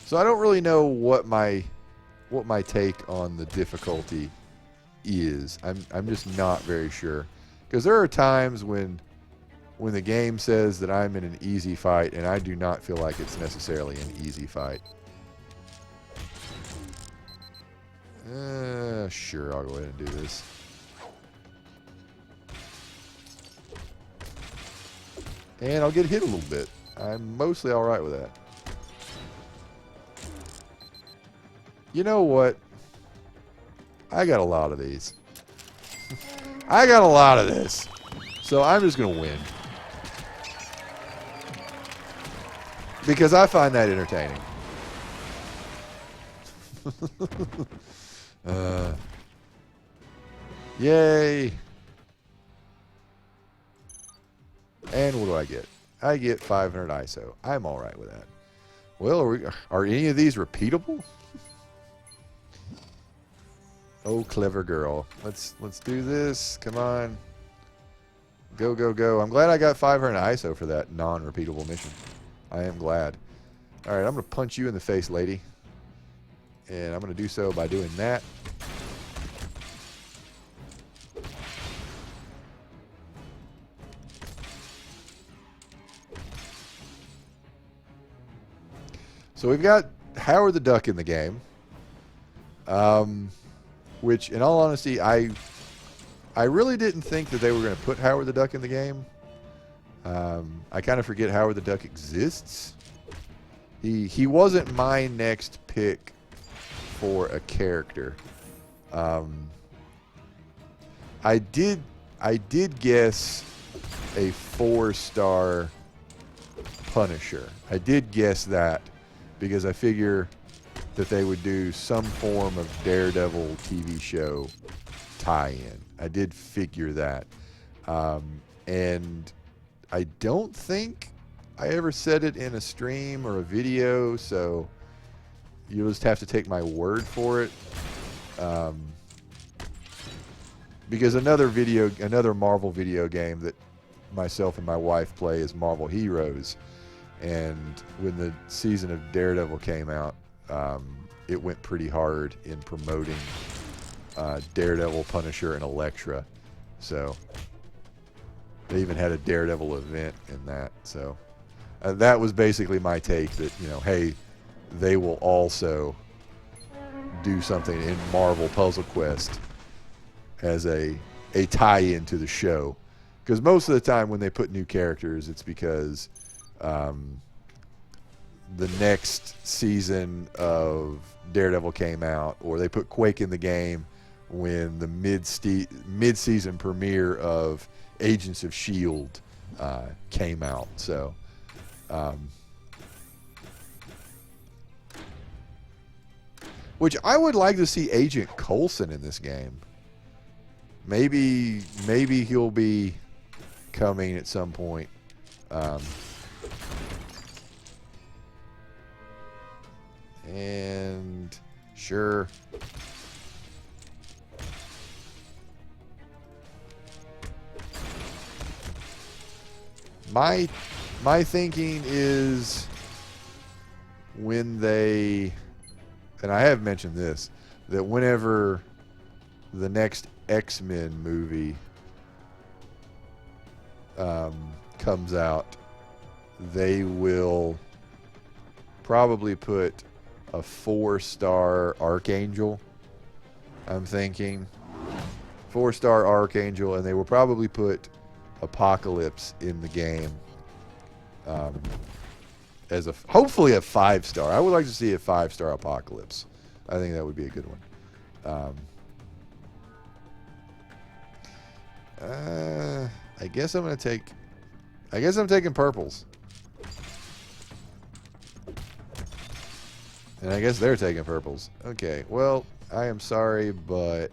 so I don't really know what my take on the difficulty is. I'm just not very sure. Because there are times when the game says that I'm in an easy fight, and I do not feel like it's necessarily an easy fight. Sure, I'll go ahead and do this. And I'll get hit a little bit. I'm mostly alright with that. You know what? I got a lot of these. I got a lot of this. So I'm just going to win. Because I find that entertaining. Yay. And what do I get? I get 500 ISO. I'm alright with that. Well, are any of these repeatable? Oh, clever girl. Let's do this. Come on. Go, go, go. I'm glad I got 500 ISO for that non-repeatable mission. I am glad. Alright, I'm going to punch you in the face, lady. And I'm going to do so by doing that. So we've got Howard the Duck in the game. Which, in all honesty, I really didn't think that they were going to put Howard the Duck in the game. I kind of forget Howard the Duck exists. He wasn't my next pick for a character. I did guess a 4-star Punisher. I did guess that because I figure that they would do some form of Daredevil TV show tie-in. I did figure that. And I don't think I ever said it in a stream or a video, so you'll just have to take my word for it. Because another Marvel video game that myself and my wife play is Marvel Heroes. And when the season of Daredevil came out, it went pretty hard in promoting Daredevil, Punisher, and Elektra. So they even had a Daredevil event in that. So that was basically my take that, you know, hey, they will also do something in Marvel Puzzle Quest as a tie-in to the show. Because most of the time when they put new characters, it's because the next season of Daredevil came out, or they put Quake in the game when the mid-season premiere of Agents of S.H.I.E.L.D. Came out. So which I would like to see Agent Coulson in this game. Maybe he'll be coming at some point. And sure. My thinking is when they, and I have mentioned this, that whenever the next X-Men movie comes out, they will probably put a 4-star Archangel. I'm thinking 4-star Archangel, and they will probably put Apocalypse in the game as hopefully a 5-star. I would like to see a 5-star Apocalypse. I think that would be a good one. I guess I'm taking purples. And I guess they're taking purples. Okay, well, I am sorry, but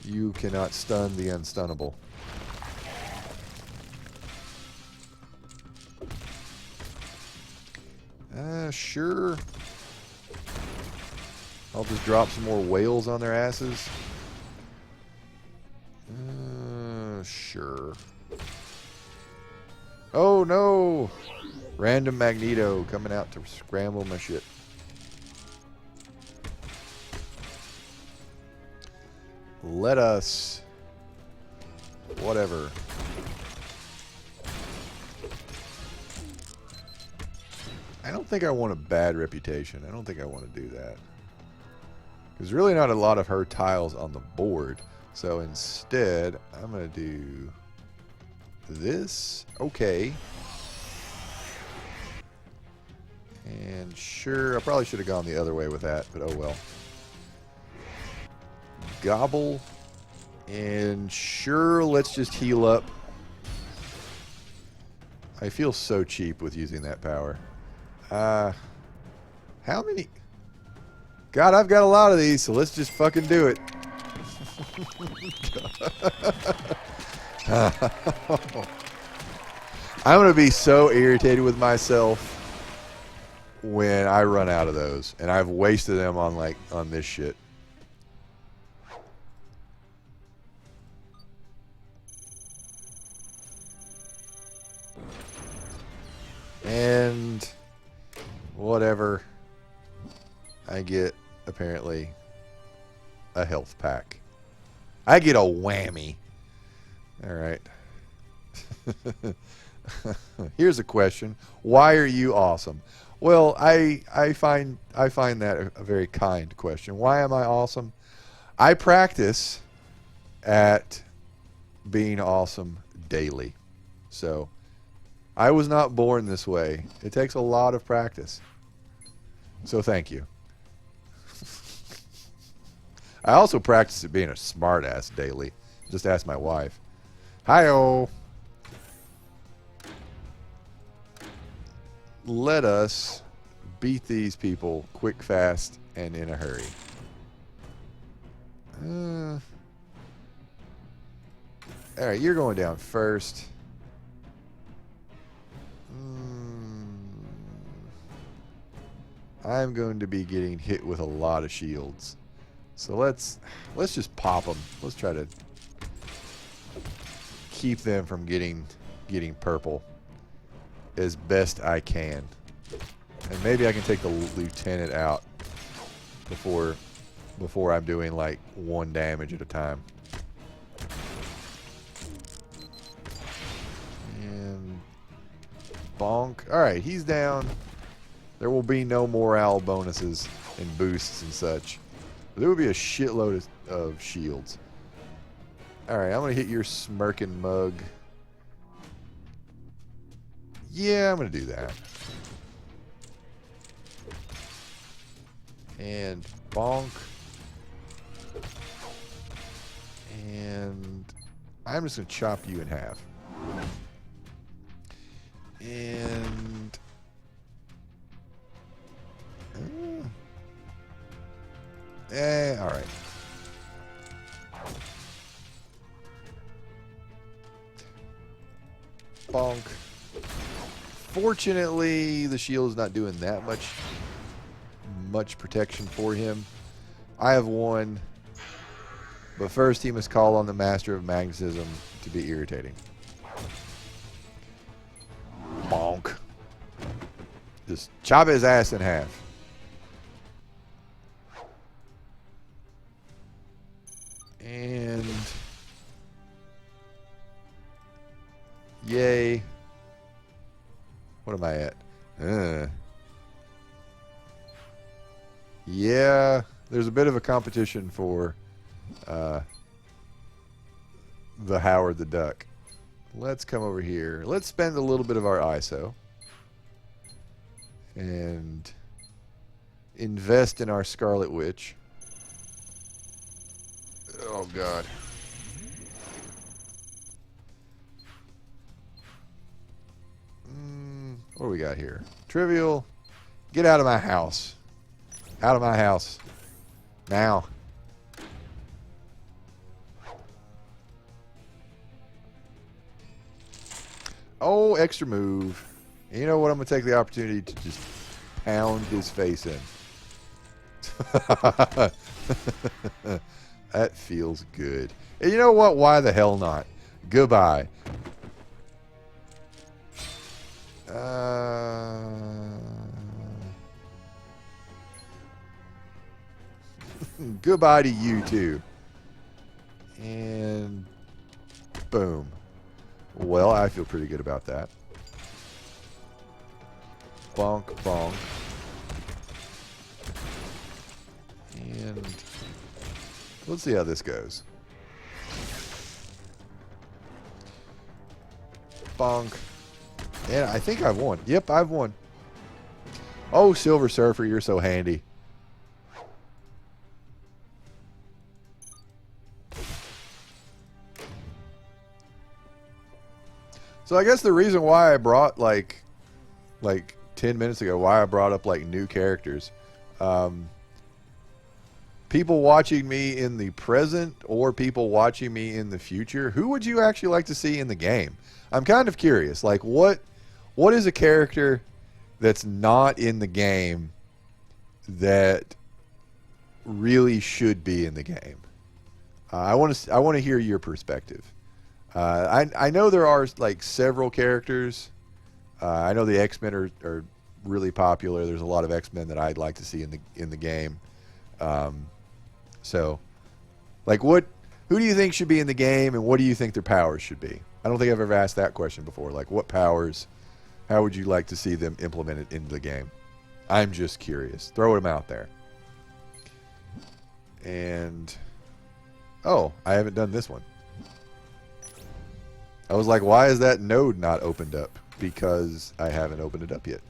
you cannot stun the unstunnable. Sure. I'll just drop some more whales on their asses. Sure. Oh, no! Random Magneto coming out to scramble my shit. Let us... whatever. I don't think I want a bad reputation. I don't think I want to do that. There's really not a lot of her tiles on the board. So instead, I'm going to do this. Okay. sure. I probably should have gone the other way with that, but oh well. Gobble. And sure, let's just heal up. I feel so cheap with using that power. How many? God, I've got a lot of these, so let's just fucking do it. I'm going to be so irritated with myself when I run out of those. And I've wasted them on this shit. And whatever. I get, apparently, a health pack. I get a whammy. Alright. Here's a question. Why are you awesome? Well, I find that a very kind question. Why am I awesome? I practice at being awesome daily. So, I was not born this way. It takes a lot of practice. So thank you. I also practice at being a smartass daily. Just ask my wife. Hi-oh. Let us beat these people quick, fast, and in a hurry. Alright, you're going down first. I'm going to be getting hit with a lot of shields. So let's just pop them. Let's try to keep them from getting purple as best I can. And maybe I can take the lieutenant out before I'm doing like 1 damage at a time. And bonk. Alright, he's down. There will be no morale bonuses and boosts and such. But there will be a shitload of shields. Alright, I'm going to hit your smirking mug. Yeah, I'm going to do that. And bonk. And I'm just going to chop you in half. And alright. Bonk. Fortunately, the shield is not doing that much protection for him. I have one, but first he must call on the Master of Magnetism to be irritating. Bonk. Just chop his ass in half. And yay. What am I at? Yeah, there's a bit of a competition for the Howard the Duck. Let's come over here. Let's spend a little bit of our ISO and invest in our Scarlet Witch. Oh, God. What do we got here? Trivial. Get out of my house. Out of my house. Now. Oh, extra move. And you know what? I'm going to take the opportunity to just pound his face in. That feels good. And you know what? Why the hell not? Goodbye. Goodbye to you too. And boom. Well, I feel pretty good about that. Bonk, bonk. And let's see how this goes. Bonk. And I think I've won. Yep, I've won. Oh, Silver Surfer, you're so handy. So I guess the reason why I brought like 10 minutes ago, why I brought up like new characters, people watching me in the present or people watching me in the future, who would you actually like to see in the game? I'm kind of curious. Like what is a character that's not in the game that really should be in the game? I want to hear your perspective. I know there are like several characters. I know the X-Men are really popular. There's a lot of X-Men that I'd like to see in the game. So, like, who do you think should be in the game, and what do you think their powers should be? I don't think I've ever asked that question before. Like, what powers? How would you like to see them implemented into the game? I'm just curious. Throw them out there. And oh, I haven't done this one. I was like, why is that node not opened up? Because I haven't opened it up yet.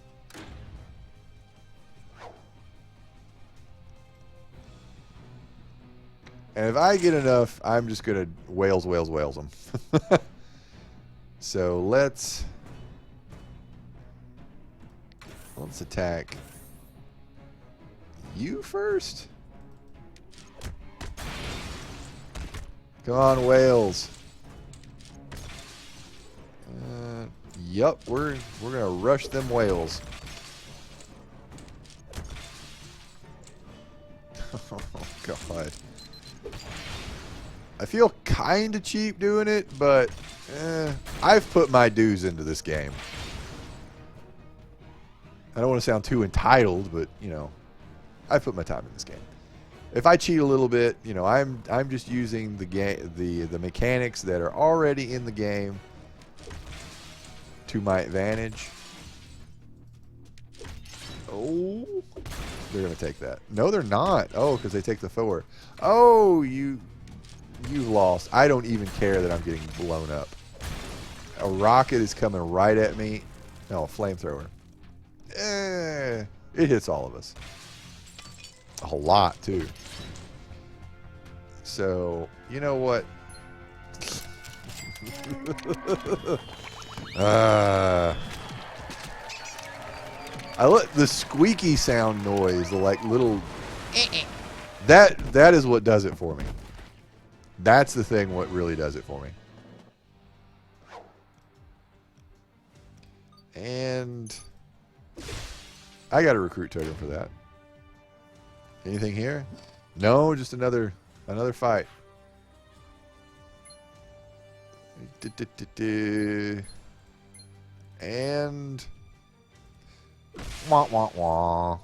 And if I get enough, I'm just going to whales them. So let's attack you first. Come on, whales. Yup, we're gonna rush them whales. Oh God. I feel kind of cheap doing it, but I've put my dues into this game. I don't want to sound too entitled, but you know, I put my time in this game. If I cheat a little bit, you know, I'm just using the mechanics that are already in the game to my advantage. Oh, they're gonna take that. No, they're not. Oh, because they take the Thor. Oh, you lost. I don't even care that I'm getting blown up. A rocket is coming right at me. No, a flamethrower. It hits all of us. A lot, too. So, you know what? I let the squeaky sound noise, the like little... That is what does it for me. That's the thing what really does it for me. And I got a recruit totem for that. Anything here? No, just another fight. And wah wah wah.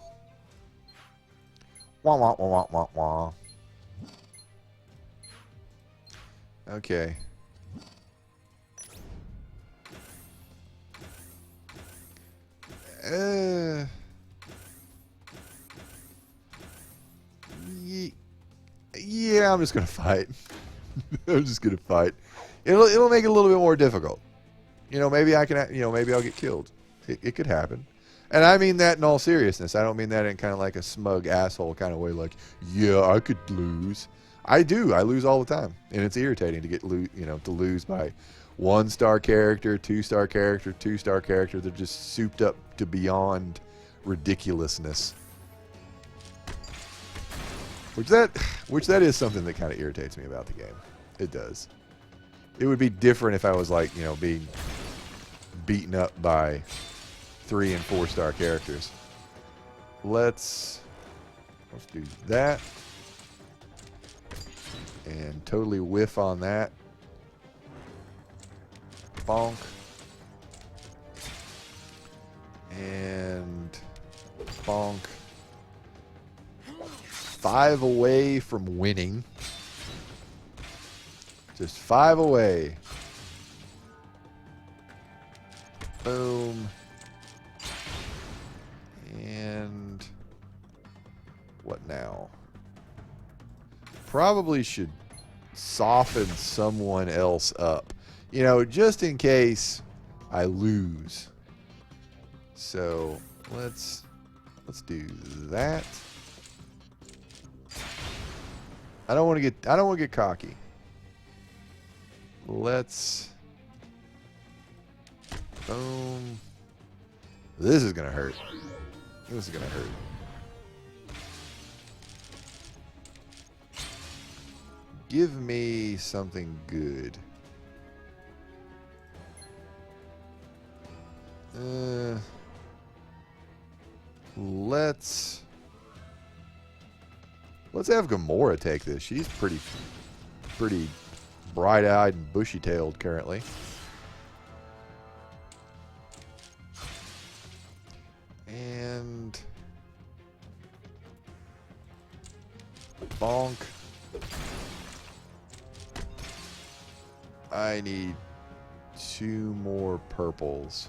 Wah wah wah wah wah wah. Okay. Yeah, I'm just gonna fight. I'm just gonna fight. It'll make it a little bit more difficult. You know, maybe I can. You know, maybe I'll get killed. It could happen. And I mean that in all seriousness. I don't mean that in kind of like a smug asshole kind of way. Like, yeah, I could lose. I do. I lose all the time, and it's irritating to to lose by 1-star character, 2-star character, 2-star character. They're just souped up to beyond ridiculousness. Which that is something that kind of irritates me about the game. It does. It would be different if I was like, you know, being beaten up by 3- and 4-star characters. Let's do that. And totally whiff on that. Bonk. And bonk. 5 away from winning. Just 5 away. Boom. And what now? Probably should soften someone else up. You know, just in case I lose. So let's Let's do that. I don't want to get cocky. Let's boom. This is gonna hurt. This is gonna hurt. Give me something good. Let's have Gamora take this. She's pretty bright-eyed and bushy-tailed currently. And bonk. I need 2 more purples.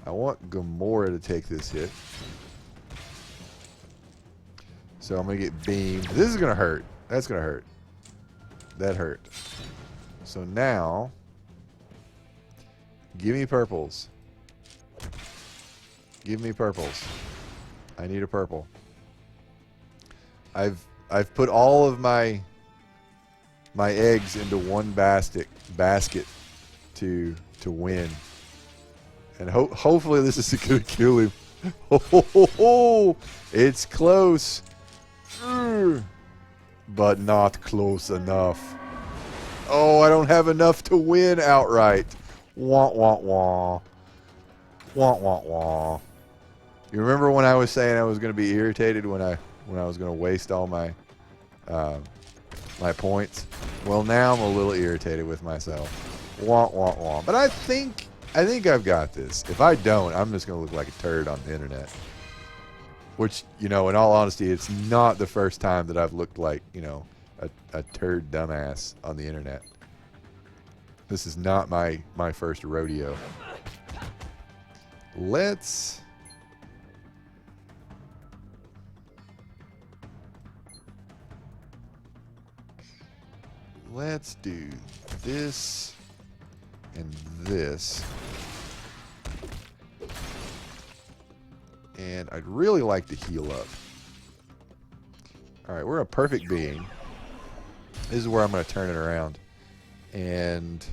I want Gamora to take this hit. So I'm going to get beamed. This is going to hurt. That's going to hurt. That hurt. So now, give me purples. Give me purples. I need a purple. I've put all of my eggs into one basket to win. And hopefully this is going to kill him. Oh, it's close. But not close enough. Oh, I don't have enough to win outright. Wah, wah, wah. Wah, wah, wah. You remember when I was saying I was going to be irritated when I was going to waste all my my points? Well, now I'm a little irritated with myself. Wah, wah, wah. But I think I've got this. If I don't, I'm just going to look like a turd on the internet. Which, you know, in all honesty, it's not the first time that I've looked like, you know, a turd dumbass on the internet. This is not my first rodeo. Let's do this and this. And I'd really like to heal up. Alright, we're a perfect being. This is where I'm going to turn it around. And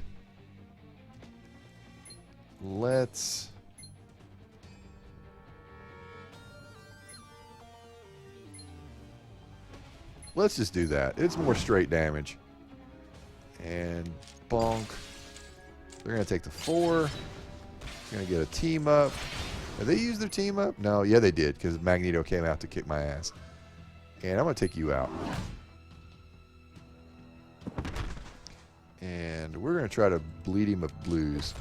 let's just do that. It's more straight damage. And bonk. They're going to take the 4. They're going to get a team up. Did they use their team up? No, yeah, they did, because Magneto came out to kick my ass. And I'm going to take you out. And we're going to try to bleed him of blues.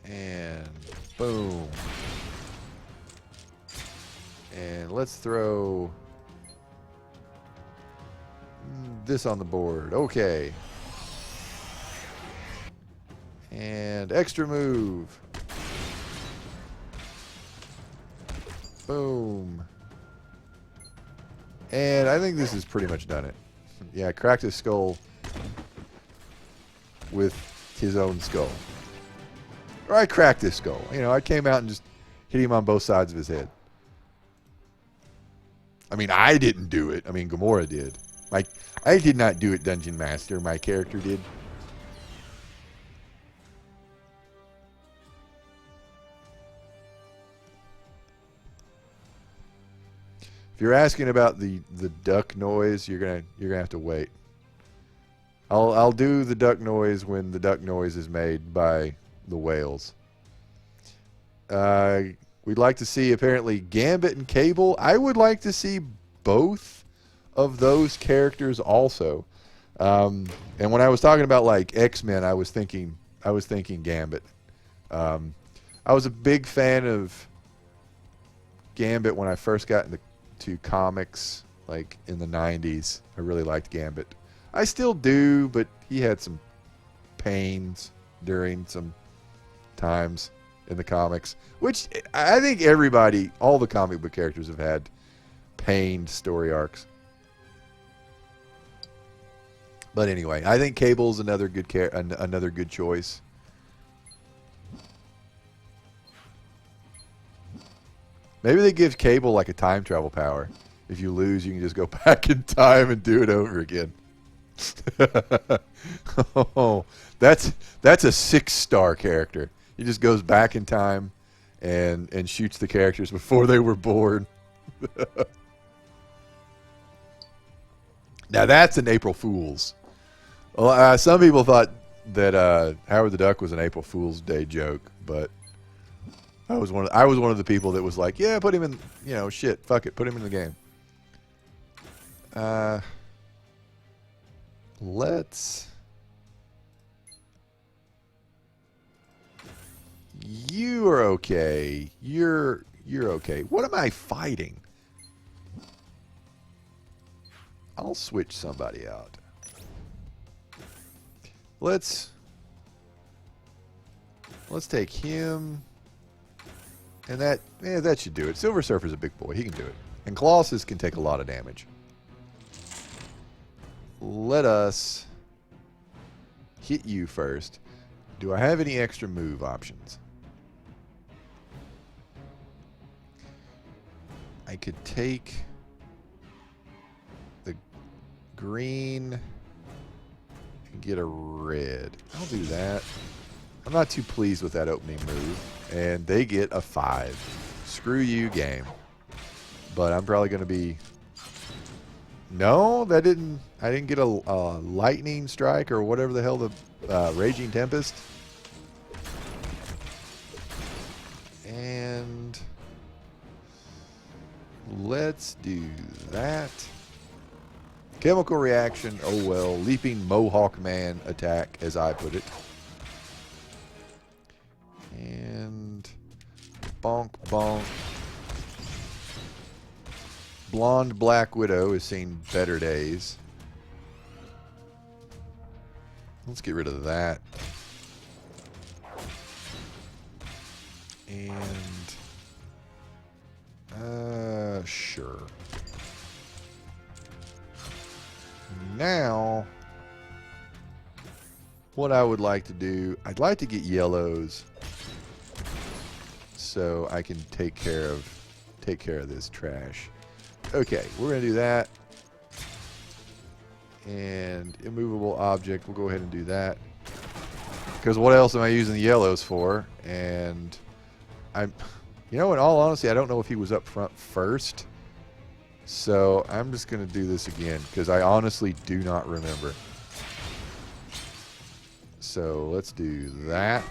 And boom. And let's throw this on the board. Okay. And extra move. Boom. And I think this has pretty much done it. Yeah, cracked his skull with his own skull. Or I cracked his skull. You know, I came out and just hit him on both sides of his head. I mean, I didn't do it. I mean, Gamora did. I did not do it, Dungeon Master. My character did. If you're asking about the duck noise, you're gonna have to wait. I'll do the duck noise when the duck noise is made by the whales. We'd like to see apparently Gambit and Cable. I would like to see both of those characters also. And when I was talking about like X-Men, I was thinking Gambit. I was a big fan of Gambit when I first got into comics, like in the 90s. I really liked Gambit. I still do, but he had some pains during some times in the comics, which I think everybody, all the comic book characters have had pained story arcs. But anyway, I think Cable's another good choice. Maybe they give Cable like a time travel power. If you lose, you can just go back in time and do it over again. Oh, that's a 6-star character. He just goes back in time and shoots the characters before they were born. Now that's an April Fool's. Well, some people thought that Howard the Duck was an April Fool's Day joke, but I was one of the people that was like, yeah, put him in, shit, fuck it, put him in the game. You are okay. You're okay. What am I fighting? I'll switch somebody out. Let's take him. And that should do it. Silver Surfer's a big boy. He can do it. And Colossus can take a lot of damage. Let us hit you first. Do I have any extra move options? I could take the green and get a red. I'll do that. I'm not too pleased with that opening move. And they get a 5. Screw you, game. But I'm probably going to be... No, I didn't get a lightning strike or whatever the hell the Raging Tempest. And let's do that. Chemical reaction, oh well. Leaping Mohawk Man attack, as I put it. And bonk, bonk. Blonde Black Widow has seen better days. Let's get rid of that. And sure. Now, what I would like to do, I'd like to get yellows so I can take care of this trash. Okay, we're going to do that. And immovable object, we'll go ahead and do that. Because what else am I using the yellows for? And in all honesty, I don't know if he was up front first. So I'm just going to do this again because I honestly do not remember. So let's do that.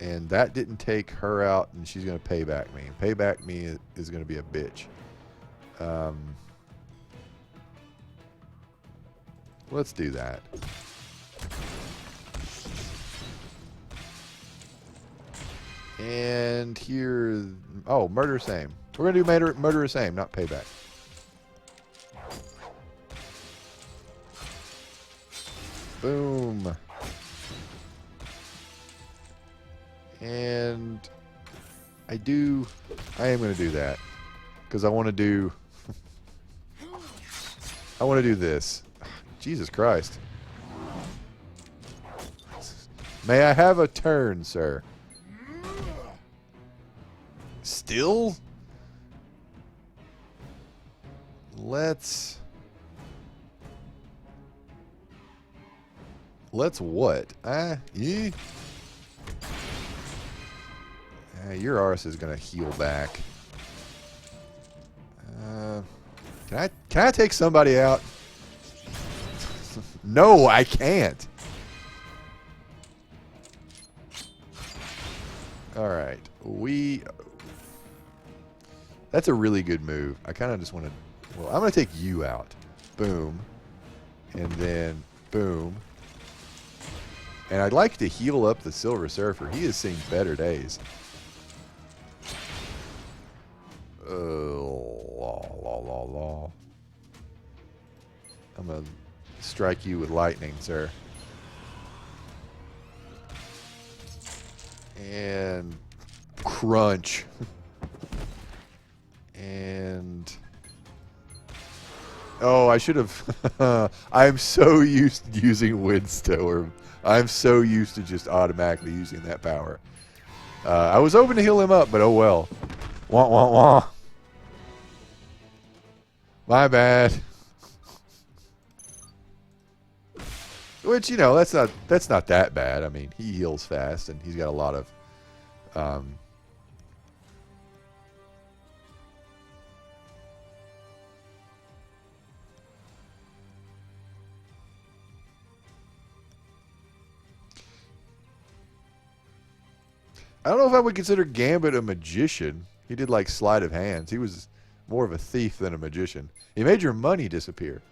And that didn't take her out, and she's going to pay back me. Pay back me is going to be a bitch. Let's do that. And here... Oh, murder same. We're going to do murder same, not payback. Boom. And I am going to do that because I want to do this. Jesus Christ. May I have a turn, sir? Still? Let's what? Your arse is gonna heal back. Can I take somebody out? No, I can't. All right, that's a really good move. I kind of just want to. Well, I'm gonna take you out. Boom, and then boom. And I'd like to heal up the Silver Surfer. He has seen better days. I'm going to strike you with lightning, sir. And crunch. And... Oh, I should have... I'm so used to using Windstower. I'm so used to just automatically using that power. I was hoping to heal him up, but oh well. Wah, wah, wah. My bad. Which, you know, that's not that bad. I mean, he heals fast, and he's got a lot of I don't know if I would consider Gambit a magician. He did like sleight of hands. He was more of a thief than a magician. He made your money disappear.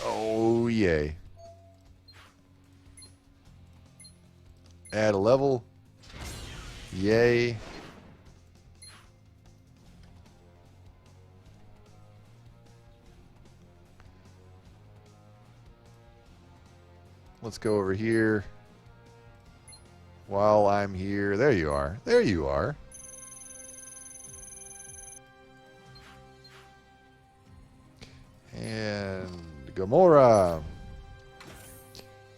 Oh, yay. Add a level. Yay. Let's go over here. While I'm here. There you are. There you are. And Gamora.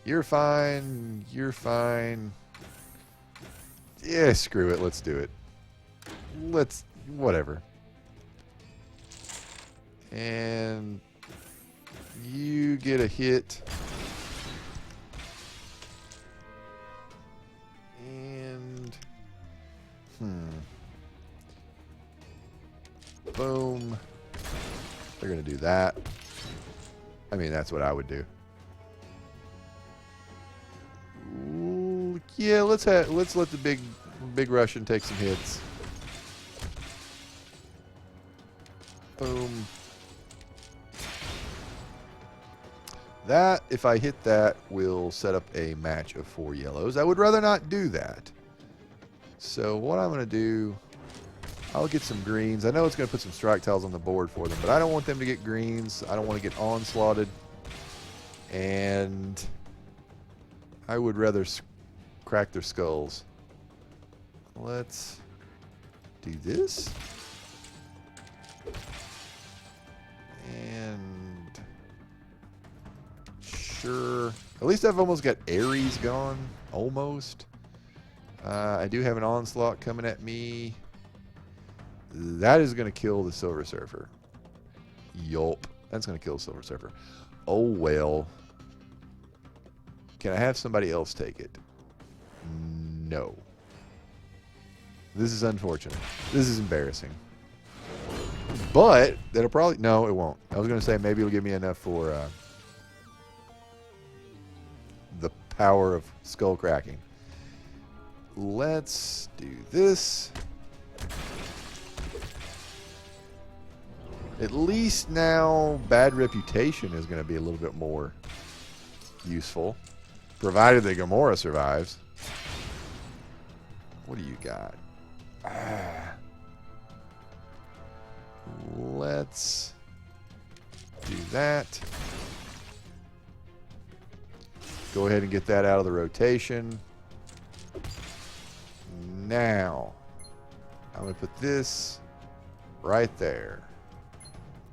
You're fine. You're fine. Yeah, screw it. Let's do it. Let's... whatever. And... you get a hit. And... boom. They're going to do that. I mean, that's what I would do. Ooh, yeah, let's let the big Russian take some hits. Boom. That, if I hit that, will set up a match of 4 yellows. I would rather not do that. So what I'm going to do, I'll get some greens. I know it's going to put some strike tiles on the board for them, but I don't want them to get greens. I don't want to get onslaughted. And I would rather crack their skulls. Let's do this. And sure. At least I've almost got Ares gone. Almost. I do have an onslaught coming at me. That is going to kill the Silver Surfer. Yulp. That's going to kill the Silver Surfer. Oh, well. Can I have somebody else take it? No. This is unfortunate. This is embarrassing. But that'll probably... no, it won't. I was going to say maybe it'll give me enough for the power of skull cracking. Let's do this. At least now bad reputation is going to be a little bit more useful. Provided that Gamora survives. What do you got? Let's do that. Go ahead and get that out of the rotation. Now, I'm going to put this right there.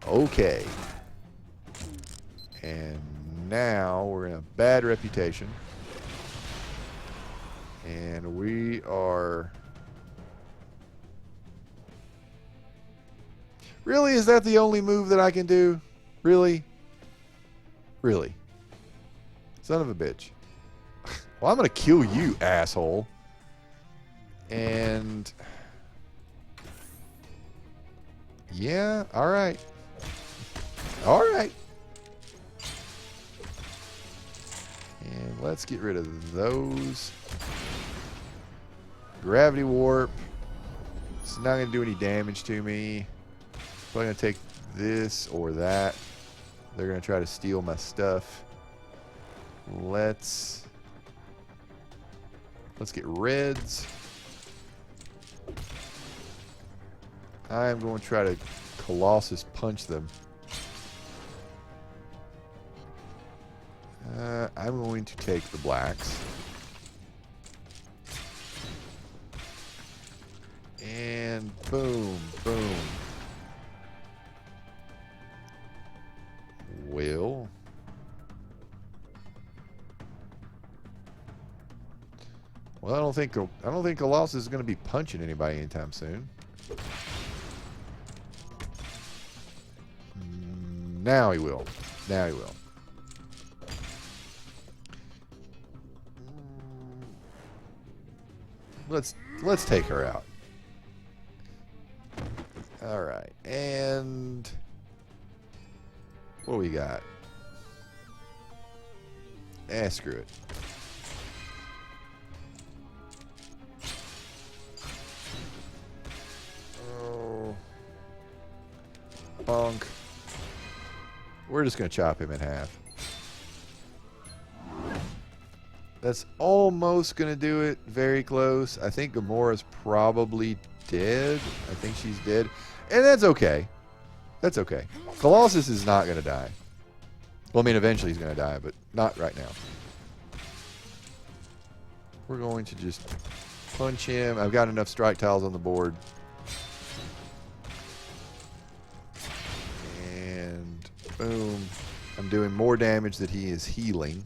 Okay. And now we're in a bad reputation. And we are... really? Is that the only move that I can do? Really? Really? Son of a bitch. Well, I'm going to kill you, asshole. And... yeah, alright. Alright. And let's get rid of those. Gravity warp. It's not going to do any damage to me. So I'm going to take this or that. They're going to try to steal my stuff. Let's get reds. I'm going to try to Colossus punch them. I'm going to take the blacks. And boom, boom. Well. Well, I don't think Colossus is going to be punching anybody anytime soon. Now he will. Now he will. Let's take her out. All right, and what we got? Screw it. Oh, bonk. We're just gonna chop him in half. That's almost going to do it. Very close. I think Gamora's probably dead. I think she's dead. And that's okay. That's okay. Colossus is not going to die. Well, I mean, eventually he's going to die, but not right now. We're going to just punch him. I've got enough strike tiles on the board. And boom. I'm doing more damage than he is healing.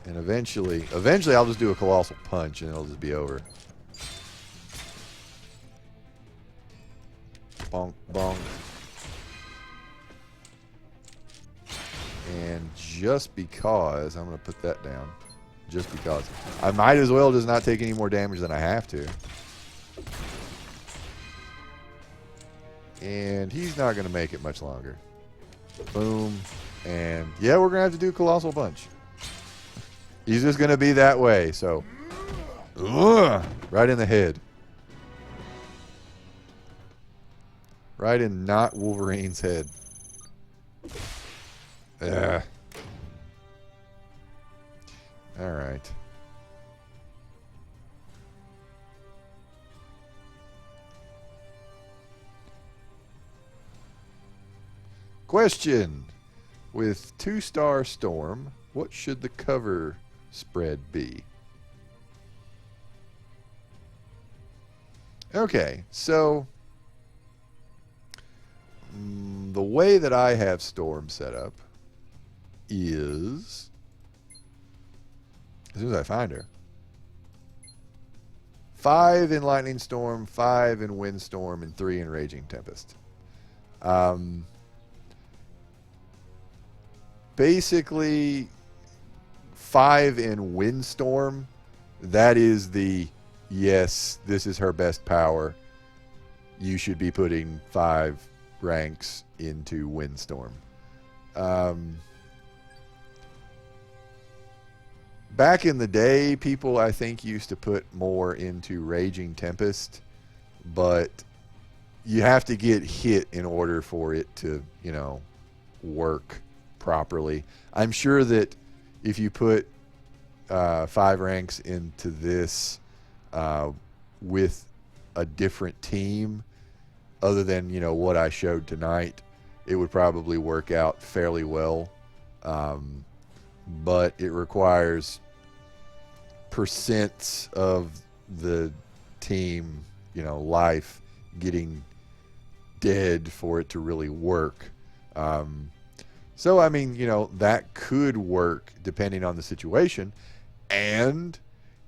And eventually I'll just do a colossal punch and it'll just be over. Bonk, bonk. And just because, I'm going to put that down. Just because. I might as well just not take any more damage than I have to. And he's not going to make it much longer. Boom. And yeah, we're going to have to do a colossal punch. He's just going to be that way, so. Right in the head. Right in not Wolverine's head. All right. Question. With 2-star Storm, what should the cover spread be? Okay, so the way that I have Storm set up is, as soon as I find her, 5 in Lightning Storm, 5 in Windstorm, and 3 in Raging Tempest. Basically, 5 in Windstorm, that is the, yes, this is her best power. You should be putting 5 ranks into Windstorm. Back in the day, people, I think, used to put more into Raging Tempest, but you have to get hit in order for it to, you know, work properly. I'm sure that if you put 5 ranks into this with a different team, other than, you know, what I showed tonight, it would probably work out fairly well. But it requires percents of the team, you know, life getting dead for it to really work. So, I mean, you know, that could work depending on the situation. And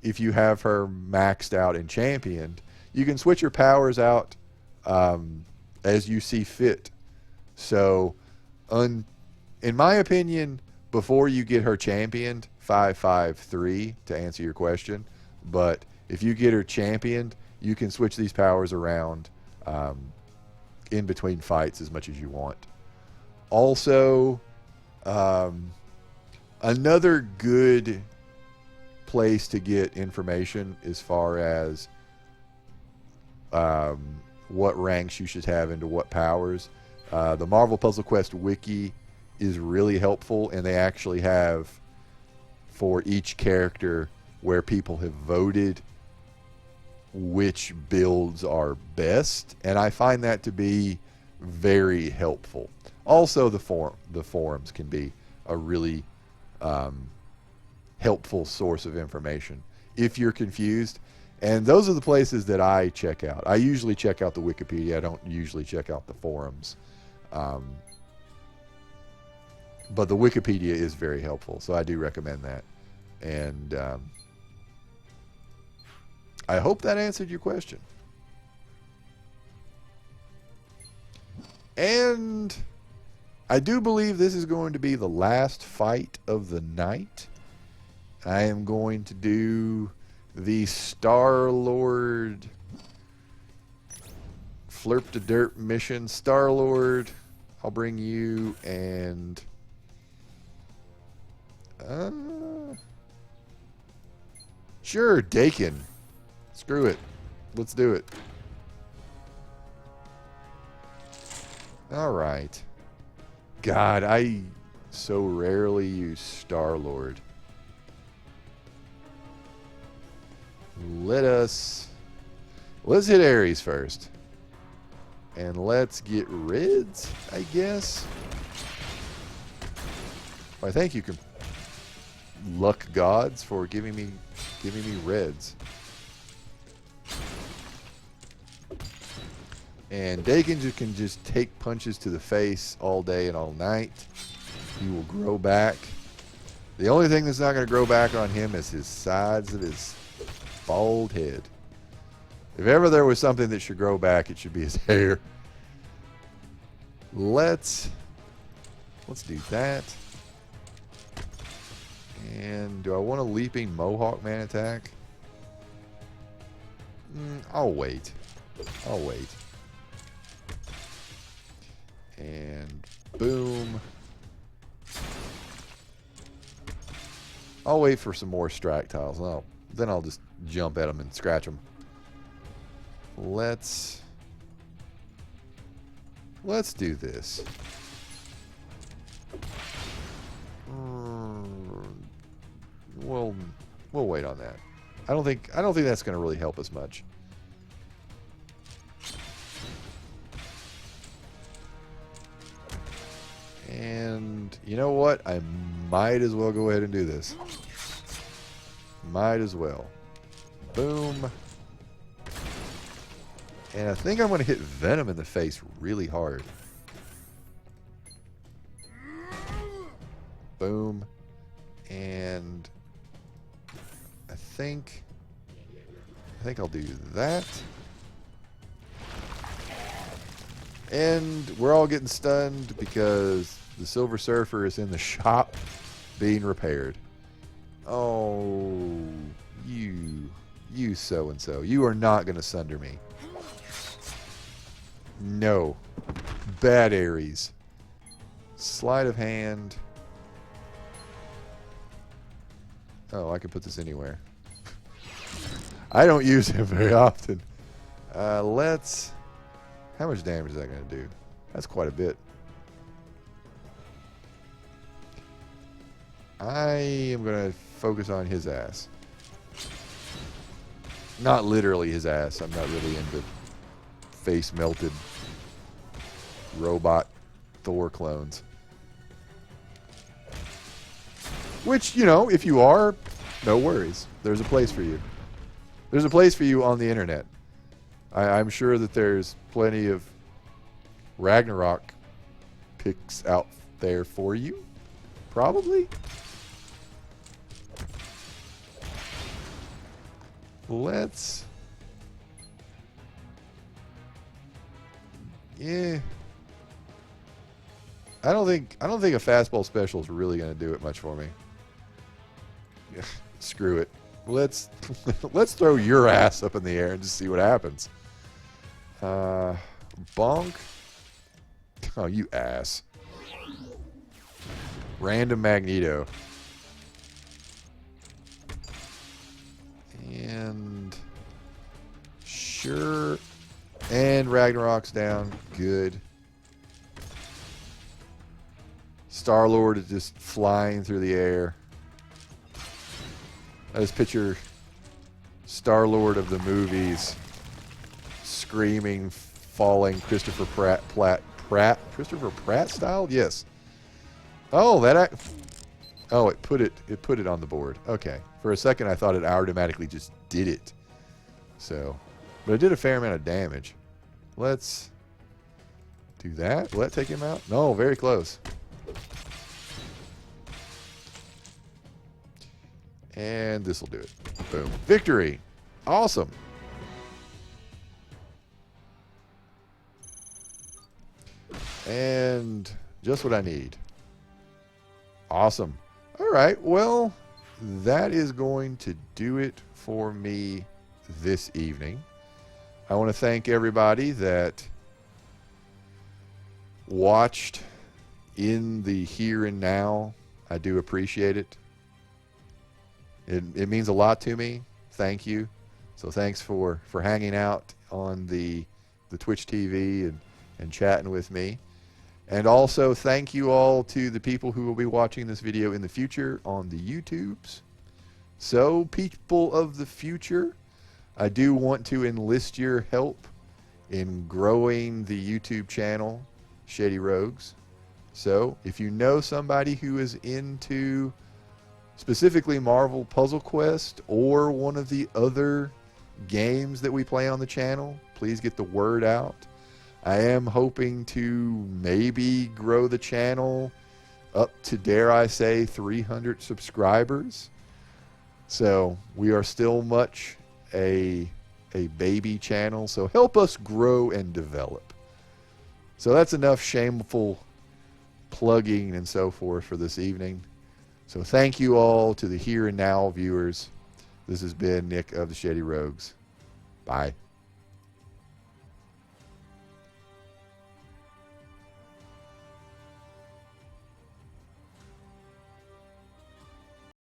if you have her maxed out and championed, you can switch your powers out as you see fit. So, in my opinion, before you get her championed, 5-5-3 to answer your question. But if you get her championed, you can switch these powers around in between fights as much as you want. Also, another good place to get information as far as what ranks you should have into what powers. The Marvel Puzzle Quest wiki is really helpful, and they actually have for each character where people have voted which builds are best, and I find that to be very helpful. Also, the forums can be a really helpful source of information if you're confused. And those are the places that I check out. I usually check out the Wikipedia. I don't usually check out the forums. But the Wikipedia is very helpful, so I do recommend that. And I hope that answered your question. And I do believe this is going to be the last fight of the night. I am going to do the Star-Lord Flirp to Dirt mission. Star-Lord, I'll bring you, and sure, Dakin. Screw it. Let's do it. Alright. God, I so rarely use Star-Lord. Let's hit Ares first. And let's get Reds, I guess. I thank you, luck gods, for giving me Reds. And Dakin can just take punches to the face all day and all night. He will grow back. The only thing that's not going to grow back on him is his sides of his bald head. If ever there was something that should grow back, it should be his hair. Let's do that. And do I want a leaping Mohawk Man attack? I'll wait. I'll wait. And boom. I'll wait for some more strike tiles. Then I'll just jump at them and scratch them. Let's do this. We'll wait on that. I don't think that's going to really help us much. And you know what? I might as well go ahead and do this. Might as well. Boom. And I think I'm going to hit Venom in the face really hard. Boom. And I think I'll do that. And we're all getting stunned because the Silver Surfer is in the shop being repaired. Oh, you so-and-so. You are not going to sunder me. No. Bad Ares. Sleight of hand. Oh, I can put this anywhere. I don't use him very often. Let's... How much damage is that going to do? That's quite a bit. I am going to focus on his ass. Not literally his ass. I'm not really into face melted robot Thor clones. Which, you know, if you are, no worries. There's a place for you. There's a place for you on the internet. I'm sure that there's plenty of Ragnarok pics out there for you. Probably. Let's... Yeah. I don't think a fastball special is really going to do it much for me. Screw it. Let's throw your ass up in the air and just see what happens. Bonk. Oh, you ass. Random Magneto. And sure. And Ragnarok's down. Good. Star-Lord is just flying through the air. I just picture Star-Lord of the movies screaming, falling Christopher Christopher Pratt style? Yes. Oh, it put it on the board. Okay. For a second I thought it automatically just did it. So, but it did a fair amount of damage. Let's do that. Will that take him out? No, very close. And this will do it. Boom. Victory. Awesome. And just what I need. Awesome. All right. Well, that is going to do it for me this evening. I want to thank everybody that watched in the here and now. I do appreciate it. It means a lot to me. Thank you. So thanks for hanging out on the Twitch TV and chatting with me. And also thank you all to the people who will be watching this video in the future on the YouTubes. So people of the future, I do want to enlist your help in growing the YouTube channel, Shady Rogues. So if you know somebody who is into specifically Marvel Puzzle Quest or one of the other games that we play on the channel, please get the word out. I am hoping to maybe grow the channel up to, dare I say, 300 subscribers. So we are still much a baby channel, so help us grow and develop. So that's enough shameful plugging and so forth for this evening. So thank you all to the here and now viewers. This has been Nick of the Shady Rogues. Bye.